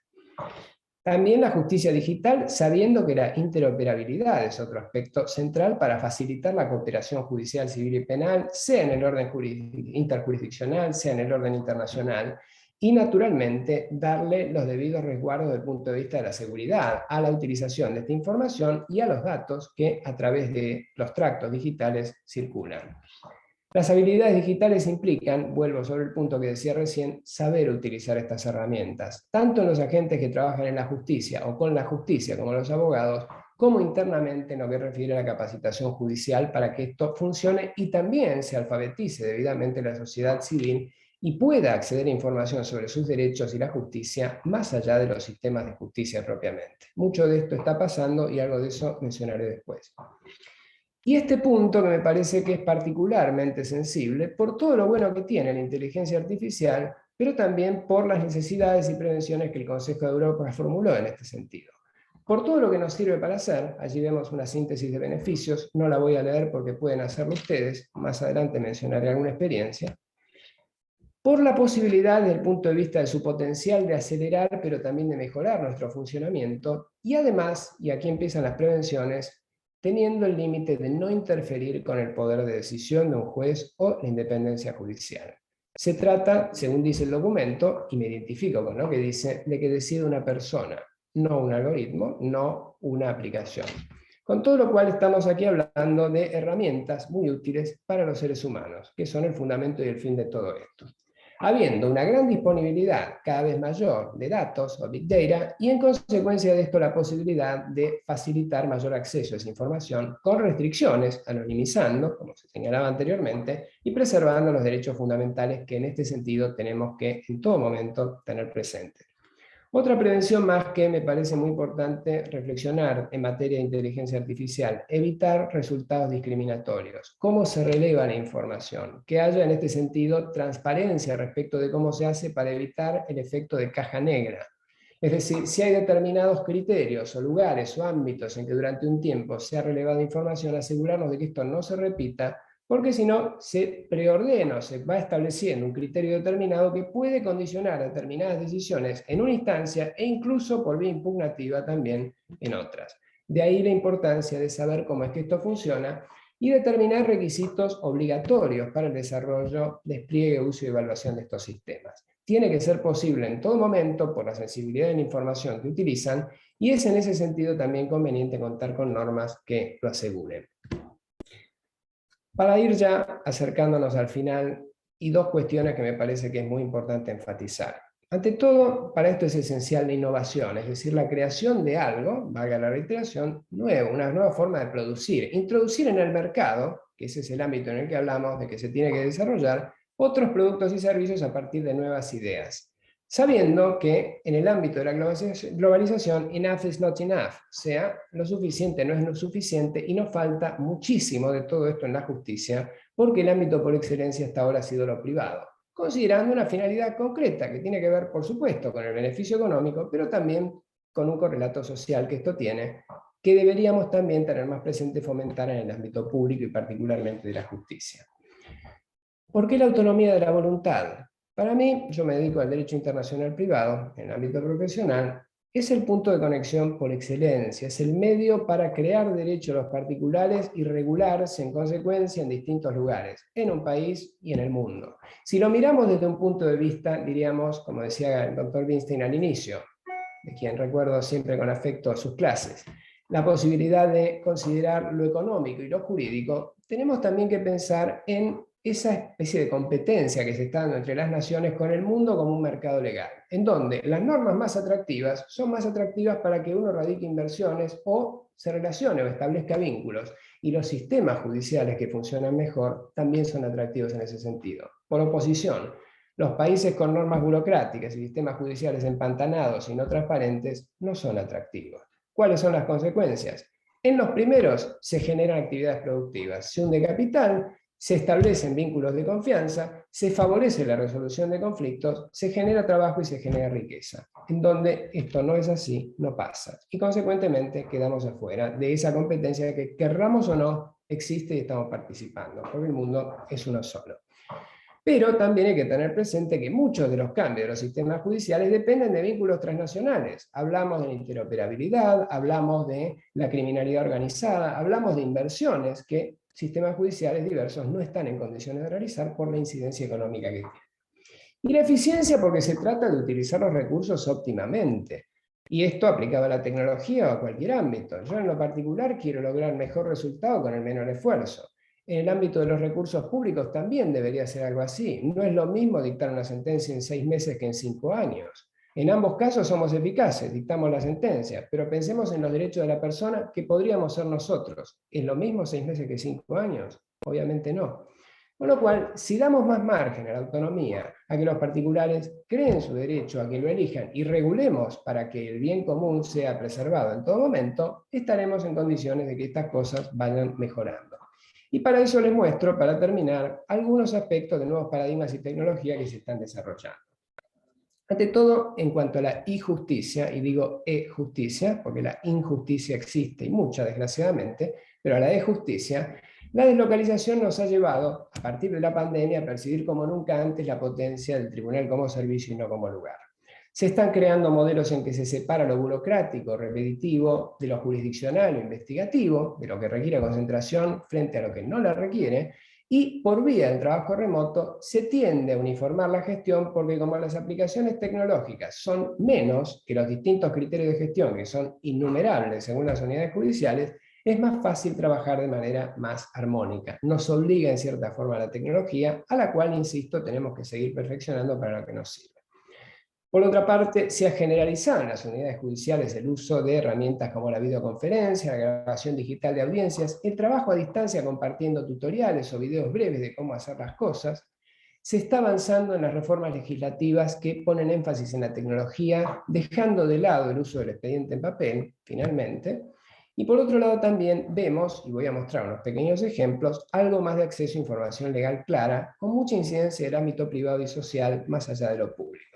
También la justicia digital, sabiendo que la interoperabilidad es otro aspecto central para facilitar la cooperación judicial, civil y penal, sea en el orden interjurisdiccional, sea en el orden internacional, y naturalmente darle los debidos resguardos desde el punto de vista de la seguridad a la utilización de esta información y a los datos que a través de los tractos digitales circulan. Las habilidades digitales implican, vuelvo sobre el punto que decía recién, saber utilizar estas herramientas, tanto en los agentes que trabajan en la justicia o con la justicia como los abogados, como internamente en lo que refiere a la capacitación judicial para que esto funcione y también se alfabetice debidamente la sociedad civil y pueda acceder a información sobre sus derechos y la justicia más allá de los sistemas de justicia propiamente. Mucho de esto está pasando y algo de eso mencionaré después. Y este punto que me parece que es particularmente sensible por todo lo bueno que tiene la inteligencia artificial, pero también por las necesidades y prevenciones que el Consejo de Europa formuló en este sentido. Por todo lo que nos sirve para hacer, allí vemos una síntesis de beneficios, no la voy a leer porque pueden hacerlo ustedes, más adelante mencionaré alguna experiencia. Por la posibilidad desde el punto de vista de su potencial de acelerar, pero también de mejorar nuestro funcionamiento, y además, y aquí empiezan las prevenciones, teniendo el límite de no interferir con el poder de decisión de un juez o la independencia judicial. Se trata, según dice el documento, y me identifico con lo que dice, de que decida una persona, no un algoritmo, no una aplicación. Con todo lo cual estamos aquí hablando de herramientas muy útiles para los seres humanos, que son el fundamento y el fin de todo esto. Habiendo una gran disponibilidad cada vez mayor de datos o Big Data y en consecuencia de esto la posibilidad de facilitar mayor acceso a esa información con restricciones, anonimizando, como se señalaba anteriormente, y preservando los derechos fundamentales que en este sentido tenemos que en todo momento tener presentes. Otra prevención más que me parece muy importante reflexionar en materia de inteligencia artificial, evitar resultados discriminatorios. ¿Cómo se releva la información? Que haya en este sentido transparencia respecto de cómo se hace para evitar el efecto de caja negra. Es decir, si hay determinados criterios o lugares o ámbitos en que durante un tiempo se ha relevado información, asegurarnos de que esto no se repita, porque si no, se preordena o se va estableciendo un criterio determinado que puede condicionar determinadas decisiones en una instancia e incluso por vía impugnativa también en otras. De ahí la importancia de saber cómo es que esto funciona y determinar requisitos obligatorios para el desarrollo, despliegue, uso y evaluación de estos sistemas. Tiene que ser posible en todo momento por la sensibilidad de la información que utilizan y es en ese sentido también conveniente contar con normas que lo aseguren. Para ir ya acercándonos al final, y dos cuestiones que me parece que es muy importante enfatizar. Ante todo, para esto es esencial la innovación, es decir, la creación de algo, valga la reiteración, nuevo, una nueva forma de producir, introducir en el mercado, que ese es el ámbito en el que hablamos de que se tiene que desarrollar, otros productos y servicios a partir de nuevas ideas. Sabiendo que en el ámbito de la globalización, enough is not enough, o sea, lo suficiente no es lo suficiente y nos falta muchísimo de todo esto en la justicia, porque el ámbito por excelencia hasta ahora ha sido lo privado, considerando una finalidad concreta que tiene que ver, por supuesto, con el beneficio económico, pero también con un correlato social que esto tiene, que deberíamos también tener más presente y fomentar en el ámbito público y particularmente de la justicia. ¿Por qué la autonomía de la voluntad? Para mí, yo me dedico al derecho internacional privado, en el ámbito profesional, es el punto de conexión por excelencia, es el medio para crear derechos a los particulares y regularse en consecuencia en distintos lugares, en un país y en el mundo. Si lo miramos desde un punto de vista, diríamos, como decía el doctor Weinstein al inicio, de quien recuerdo siempre con afecto a sus clases, la posibilidad de considerar lo económico y lo jurídico, tenemos también que pensar en esa especie de competencia que se está dando entre las naciones con el mundo como un mercado legal, en donde las normas más atractivas son más atractivas para que uno radique inversiones o se relacione o establezca vínculos, y los sistemas judiciales que funcionan mejor también son atractivos en ese sentido. Por oposición, los países con normas burocráticas y sistemas judiciales empantanados y no transparentes no son atractivos. ¿Cuáles son las consecuencias? En los primeros se generan actividades productivas, se hunde capital, se establecen vínculos de confianza, se favorece la resolución de conflictos, se genera trabajo y se genera riqueza. En donde esto no es así, no pasa. Y consecuentemente quedamos afuera de esa competencia que, querramos o no, existe y estamos participando, porque el mundo es uno solo. Pero también hay que tener presente que muchos de los cambios de los sistemas judiciales dependen de vínculos transnacionales. Hablamos de la interoperabilidad, hablamos de la criminalidad organizada, hablamos de inversiones que sistemas judiciales diversos no están en condiciones de realizar por la incidencia económica que tienen. Y la eficiencia porque se trata de utilizar los recursos óptimamente. Y esto aplicado a la tecnología o a cualquier ámbito. Yo en lo particular quiero lograr mejor resultado con el menor esfuerzo. En el ámbito de los recursos públicos también debería ser algo así. No es lo mismo dictar una sentencia en 6 meses que en 5 años. En ambos casos somos eficaces, dictamos la sentencia, pero pensemos en los derechos de la persona que podríamos ser nosotros. ¿Es lo mismo 6 meses que 5 años? Obviamente no. Con lo cual, si damos más margen a la autonomía, a que los particulares creen su derecho a que lo elijan y regulemos para que el bien común sea preservado en todo momento, estaremos en condiciones de que estas cosas vayan mejorando. Y para eso les muestro, para terminar, algunos aspectos de nuevos paradigmas y tecnología que se están desarrollando. Ante todo, en cuanto a la e-justicia, y digo e-justicia, porque la injusticia existe y mucha, desgraciadamente, pero a la e-justicia, la deslocalización nos ha llevado, a partir de la pandemia, a percibir como nunca antes la potencia del tribunal como servicio y no como lugar. Se están creando modelos en que se separa lo burocrático, repetitivo, de lo jurisdiccional o investigativo, de lo que requiere concentración frente a lo que no la requiere, y por vía del trabajo remoto se tiende a uniformar la gestión porque como las aplicaciones tecnológicas son menos que los distintos criterios de gestión, que son innumerables según las unidades judiciales, es más fácil trabajar de manera más armónica. Nos obliga en cierta forma la tecnología, a la cual, insisto, tenemos que seguir perfeccionando para lo que nos sirve. Por otra parte, se ha generalizado en las unidades judiciales el uso de herramientas como la videoconferencia, la grabación digital de audiencias, el trabajo a distancia compartiendo tutoriales o videos breves de cómo hacer las cosas. Se está avanzando en las reformas legislativas que ponen énfasis en la tecnología, dejando de lado el uso del expediente en papel, finalmente. Y por otro lado también vemos, y voy a mostrar unos pequeños ejemplos, algo más de acceso a información legal clara, con mucha incidencia del ámbito privado y social más allá de lo público.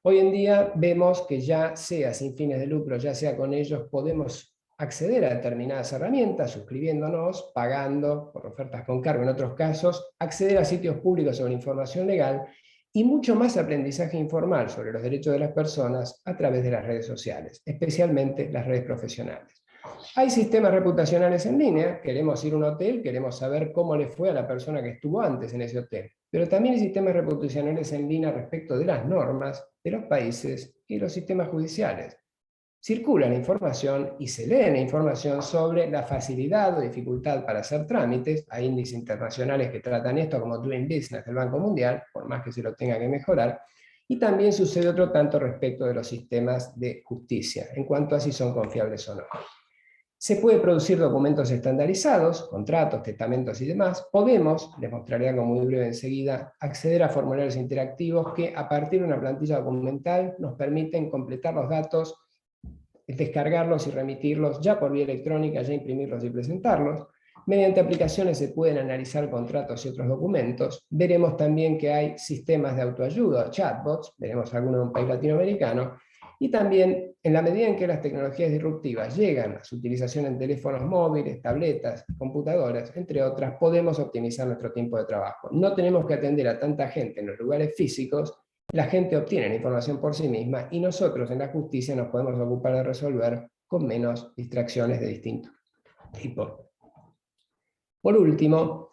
Hoy en día vemos que ya sea sin fines de lucro, ya sea con ellos, podemos acceder a determinadas herramientas, suscribiéndonos, pagando por ofertas con cargo en otros casos, acceder a sitios públicos sobre información legal y mucho más aprendizaje informal sobre los derechos de las personas a través de las redes sociales, especialmente las redes profesionales. Hay sistemas reputacionales en línea, queremos ir a un hotel, queremos saber cómo le fue a la persona que estuvo antes en ese hotel. Pero también hay sistemas reputacionales en línea respecto de las normas, de los países y los sistemas judiciales. Circula la información y se lee la información sobre la facilidad o dificultad para hacer trámites. Hay índices internacionales que tratan esto como Doing Business del Banco Mundial, por más que se lo tenga que mejorar. Y también sucede otro tanto respecto de los sistemas de justicia, en cuanto a si son confiables o no. Se puede producir documentos estandarizados, contratos, testamentos y demás. Podemos, les mostraré algo muy breve enseguida, acceder a formularios interactivos que a partir de una plantilla documental nos permiten completar los datos, descargarlos y remitirlos ya por vía electrónica, ya imprimirlos y presentarlos. Mediante aplicaciones se pueden analizar contratos y otros documentos. Veremos también que hay sistemas de autoayuda, chatbots, veremos algunos en un país latinoamericano. Y también, en la medida en que las tecnologías disruptivas llegan a su utilización en teléfonos móviles, tabletas, computadoras, entre otras, podemos optimizar nuestro tiempo de trabajo. No tenemos que atender a tanta gente en los lugares físicos, la gente obtiene la información por sí misma y nosotros en la justicia nos podemos ocupar de resolver con menos distracciones de distinto tipo. Por último,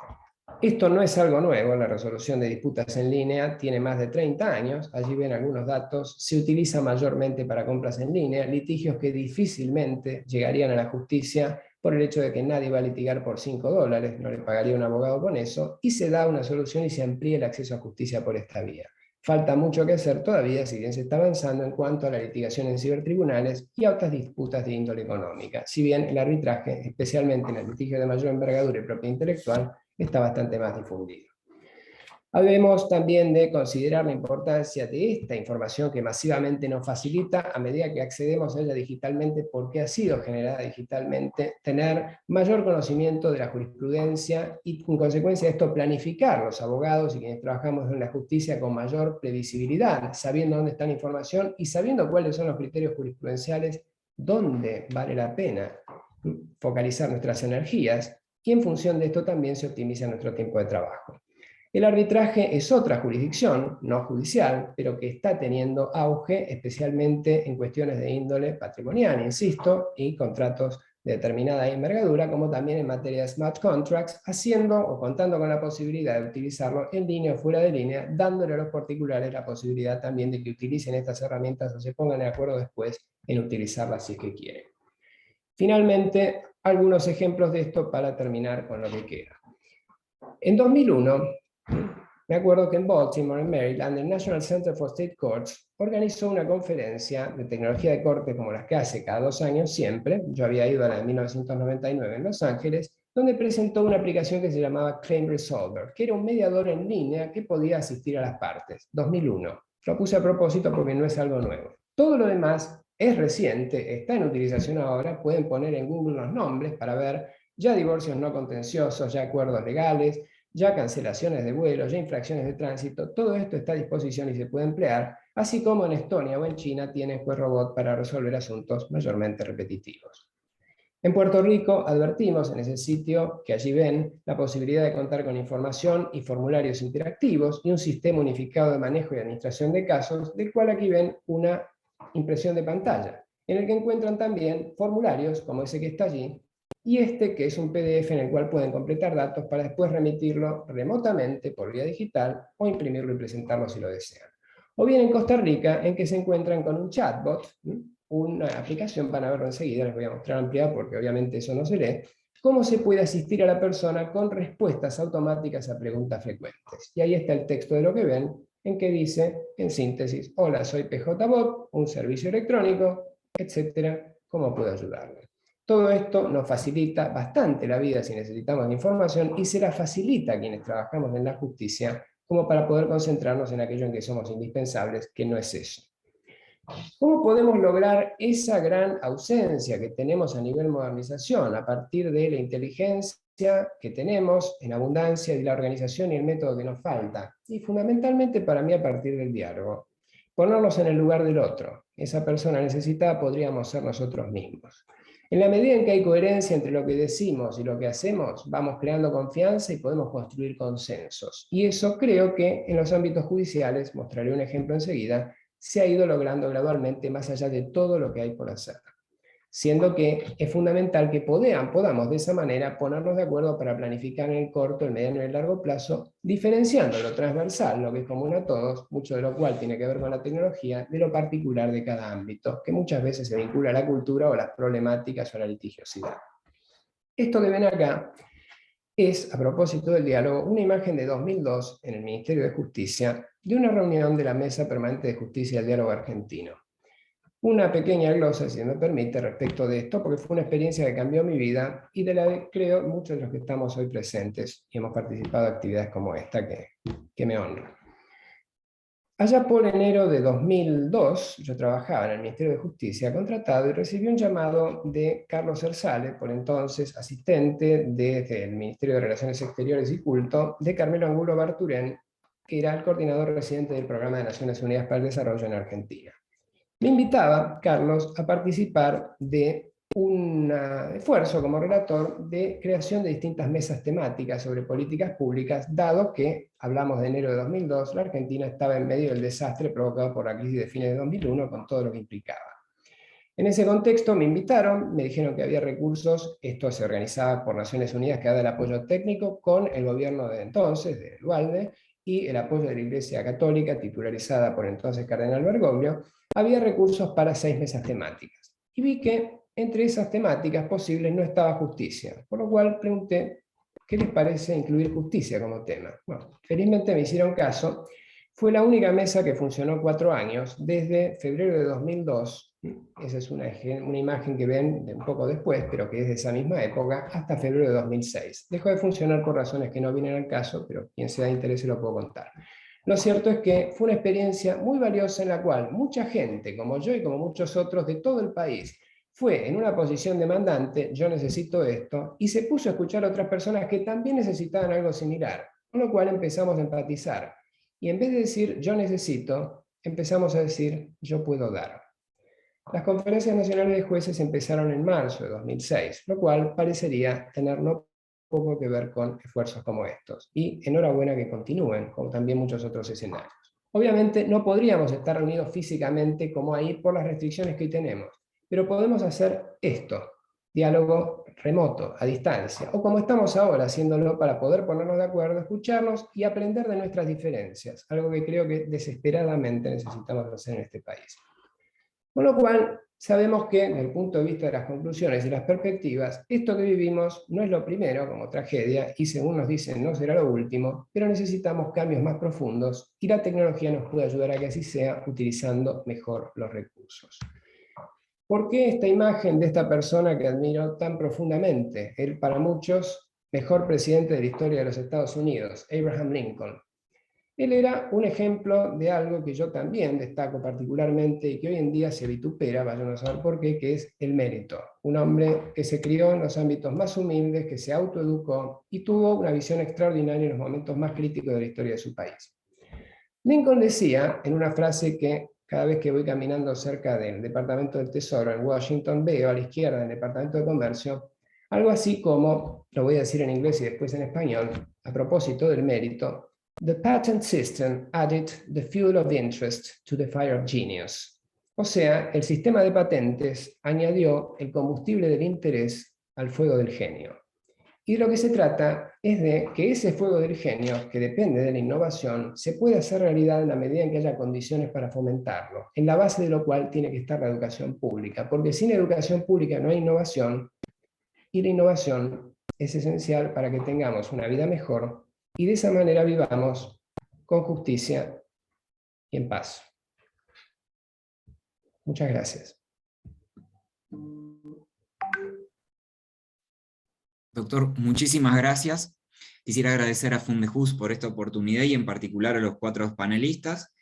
esto no es algo nuevo, la resolución de disputas en línea tiene más de 30 años, allí ven algunos datos, se utiliza mayormente para compras en línea, litigios que difícilmente llegarían a la justicia por el hecho de que nadie va a litigar por $5, no le pagaría un abogado con eso, y se da una solución y se amplía el acceso a justicia por esta vía. Falta mucho que hacer todavía, si bien se está avanzando en cuanto a la litigación en cibertribunales y a otras disputas de índole económica, si bien el arbitraje, especialmente en el litigio de mayor envergadura y propiedad intelectual, está bastante más difundido. Habemos también de considerar la importancia de esta información que masivamente nos facilita a medida que accedemos a ella digitalmente porque ha sido generada digitalmente, tener mayor conocimiento de la jurisprudencia y en consecuencia de esto planificar los abogados y quienes trabajamos en la justicia con mayor previsibilidad, sabiendo dónde está la información y sabiendo cuáles son los criterios jurisprudenciales, dónde vale la pena focalizar nuestras energías y en función de esto también se optimiza nuestro tiempo de trabajo. El arbitraje es otra jurisdicción, no judicial, pero que está teniendo auge, especialmente en cuestiones de índole patrimonial, insisto, y contratos de determinada envergadura, como también en materia de smart contracts, haciendo o contando con la posibilidad de utilizarlo en línea o fuera de línea, dándole a los particulares la posibilidad también de que utilicen estas herramientas o se pongan de acuerdo después en utilizarlas si es que quieren. Finalmente, algunos ejemplos de esto para terminar con lo que queda. En 2001, me acuerdo que en Baltimore, en Maryland, el National Center for State Courts organizó una conferencia de tecnología de corte como las que hace cada 2 años siempre. Yo había ido a la de 1999 en Los Ángeles, donde presentó una aplicación que se llamaba Claim Resolver, que era un mediador en línea que podía asistir a las partes. 2001. Lo puse a propósito porque no es algo nuevo. Todo lo demás es reciente, está en utilización ahora, pueden poner en Google los nombres para ver ya divorcios no contenciosos, ya acuerdos legales, ya cancelaciones de vuelos, ya infracciones de tránsito. Todo esto está a disposición y se puede emplear, así como en Estonia o en China tienen juez robot para resolver asuntos mayormente repetitivos. En Puerto Rico advertimos en ese sitio que allí ven la posibilidad de contar con información y formularios interactivos y un sistema unificado de manejo y administración de casos, del cual aquí ven una impresión de pantalla, en el que encuentran también formularios como ese que está allí, y este que es un PDF en el cual pueden completar datos para después remitirlo remotamente por vía digital o imprimirlo y presentarlo si lo desean. O bien en Costa Rica, en que se encuentran con un chatbot, una aplicación, van a verlo enseguida, les voy a mostrar ampliada porque obviamente eso no se lee, cómo se puede asistir a la persona con respuestas automáticas a preguntas frecuentes. Y ahí está el texto de lo que ven, en que dice, en síntesis, hola, soy PJBot, un servicio electrónico, etcétera, ¿cómo puedo ayudarle? Todo esto nos facilita bastante la vida si necesitamos de información y se la facilita a quienes trabajamos en la justicia como para poder concentrarnos en aquello en que somos indispensables, que no es eso. ¿Cómo podemos lograr esa gran ausencia que tenemos a nivel modernización a partir de la inteligencia que tenemos en abundancia y la organización y el método que nos falta? Y fundamentalmente para mí a partir del diálogo. Ponernos en el lugar del otro. Esa persona necesitada podríamos ser nosotros mismos. En la medida en que hay coherencia entre lo que decimos y lo que hacemos, vamos creando confianza y podemos construir consensos. Y eso creo que en los ámbitos judiciales, mostraré un ejemplo enseguida, se ha ido logrando gradualmente más allá de todo lo que hay por hacer. Siendo que es fundamental que podamos de esa manera ponernos de acuerdo para planificar en el corto, el mediano y el largo plazo, diferenciando lo transversal, lo que es común a todos, mucho de lo cual tiene que ver con la tecnología, de lo particular de cada ámbito, que muchas veces se vincula a la cultura o las problemáticas o a la litigiosidad. Esto que ven acá es, a propósito del diálogo, una imagen de 2002 en el Ministerio de Justicia de una reunión de la Mesa Permanente de Justicia del Diálogo Argentino. Una pequeña glosa, si me permite, respecto de esto, porque fue una experiencia que cambió mi vida y de la que creo muchos de los que estamos hoy presentes y hemos participado de actividades como esta que me honra. Allá por enero de 2002, yo trabajaba en el Ministerio de Justicia contratado y recibí un llamado de Carlos Ersale, por entonces asistente desde el Ministerio de Relaciones Exteriores y Culto, de Carmelo Angulo Barturén, que era el coordinador residente del Programa de Naciones Unidas para el Desarrollo en Argentina. Me invitaba, Carlos, a participar de un esfuerzo como relator de creación de distintas mesas temáticas sobre políticas públicas, dado que, hablamos de enero de 2002, la Argentina estaba en medio del desastre provocado por la crisis de fines de 2001, con todo lo que implicaba. En ese contexto me invitaron, me dijeron que había recursos, esto se organizaba por Naciones Unidas, que daba el apoyo técnico con el gobierno de entonces, de Duhalde, y el apoyo de la Iglesia Católica, titularizada por entonces Cardenal Bergoglio. Había recursos para 6 mesas temáticas. Y vi que entre esas temáticas posibles no estaba justicia, por lo cual pregunté, ¿qué les parece incluir justicia como tema? Bueno, felizmente me hicieron caso. Fue la única mesa que funcionó 4 años, desde febrero de 2002, esa es una imagen que ven un poco después, pero que es de esa misma época, hasta febrero de 2006. Dejó de funcionar por razones que no vienen al caso, pero quien sea de interés se lo puedo contar. Lo cierto es que fue una experiencia muy valiosa en la cual mucha gente, como yo y como muchos otros de todo el país, fue en una posición demandante, yo necesito esto, y se puso a escuchar a otras personas que también necesitaban algo similar, con lo cual empezamos a empatizar. Y en vez de decir yo necesito, empezamos a decir yo puedo dar. Las conferencias nacionales de jueces empezaron en marzo de 2006, lo cual parecería tener no poco que ver con esfuerzos como estos. Y enhorabuena que continúen, como también muchos otros escenarios. Obviamente no podríamos estar reunidos físicamente como ahí por las restricciones que hoy tenemos, pero podemos hacer esto, diálogo remoto, a distancia, o como estamos ahora haciéndolo para poder ponernos de acuerdo, escucharnos y aprender de nuestras diferencias, algo que creo que desesperadamente necesitamos hacer en este país. Con lo cual, sabemos que, desde el punto de vista de las conclusiones y las perspectivas, esto que vivimos no es lo primero como tragedia, y según nos dicen no será lo último, pero necesitamos cambios más profundos, y la tecnología nos puede ayudar a que así sea, utilizando mejor los recursos. ¿Por qué esta imagen de esta persona que admiro tan profundamente? Él, para muchos, mejor presidente de la historia de los Estados Unidos, Abraham Lincoln. Él era un ejemplo de algo que yo también destaco particularmente y que hoy en día se vitupera, vayan a saber por qué, que es el mérito. Un hombre que se crió en los ámbitos más humildes, que se autoeducó y tuvo una visión extraordinaria en los momentos más críticos de la historia de su país. Lincoln decía, en una frase que cada vez que voy caminando cerca del Departamento del Tesoro en Washington, veo a la izquierda del Departamento de Comercio, algo así como, lo voy a decir en inglés y después en español, a propósito del mérito: "The patent system added the fuel of interest to the fire of genius". O sea, el sistema de patentes añadió el combustible del interés al fuego del genio. Y de lo que se trata es de que ese fuego del genio, que depende de la innovación, se pueda hacer realidad en la medida en que haya condiciones para fomentarlo, en la base de lo cual tiene que estar la educación pública, porque sin educación pública no hay innovación, y la innovación es esencial para que tengamos una vida mejor y de esa manera vivamos con justicia y en paz. Muchas gracias. Doctor, muchísimas gracias. Quisiera agradecer a Fundejus por esta oportunidad y en particular a los 4 panelistas.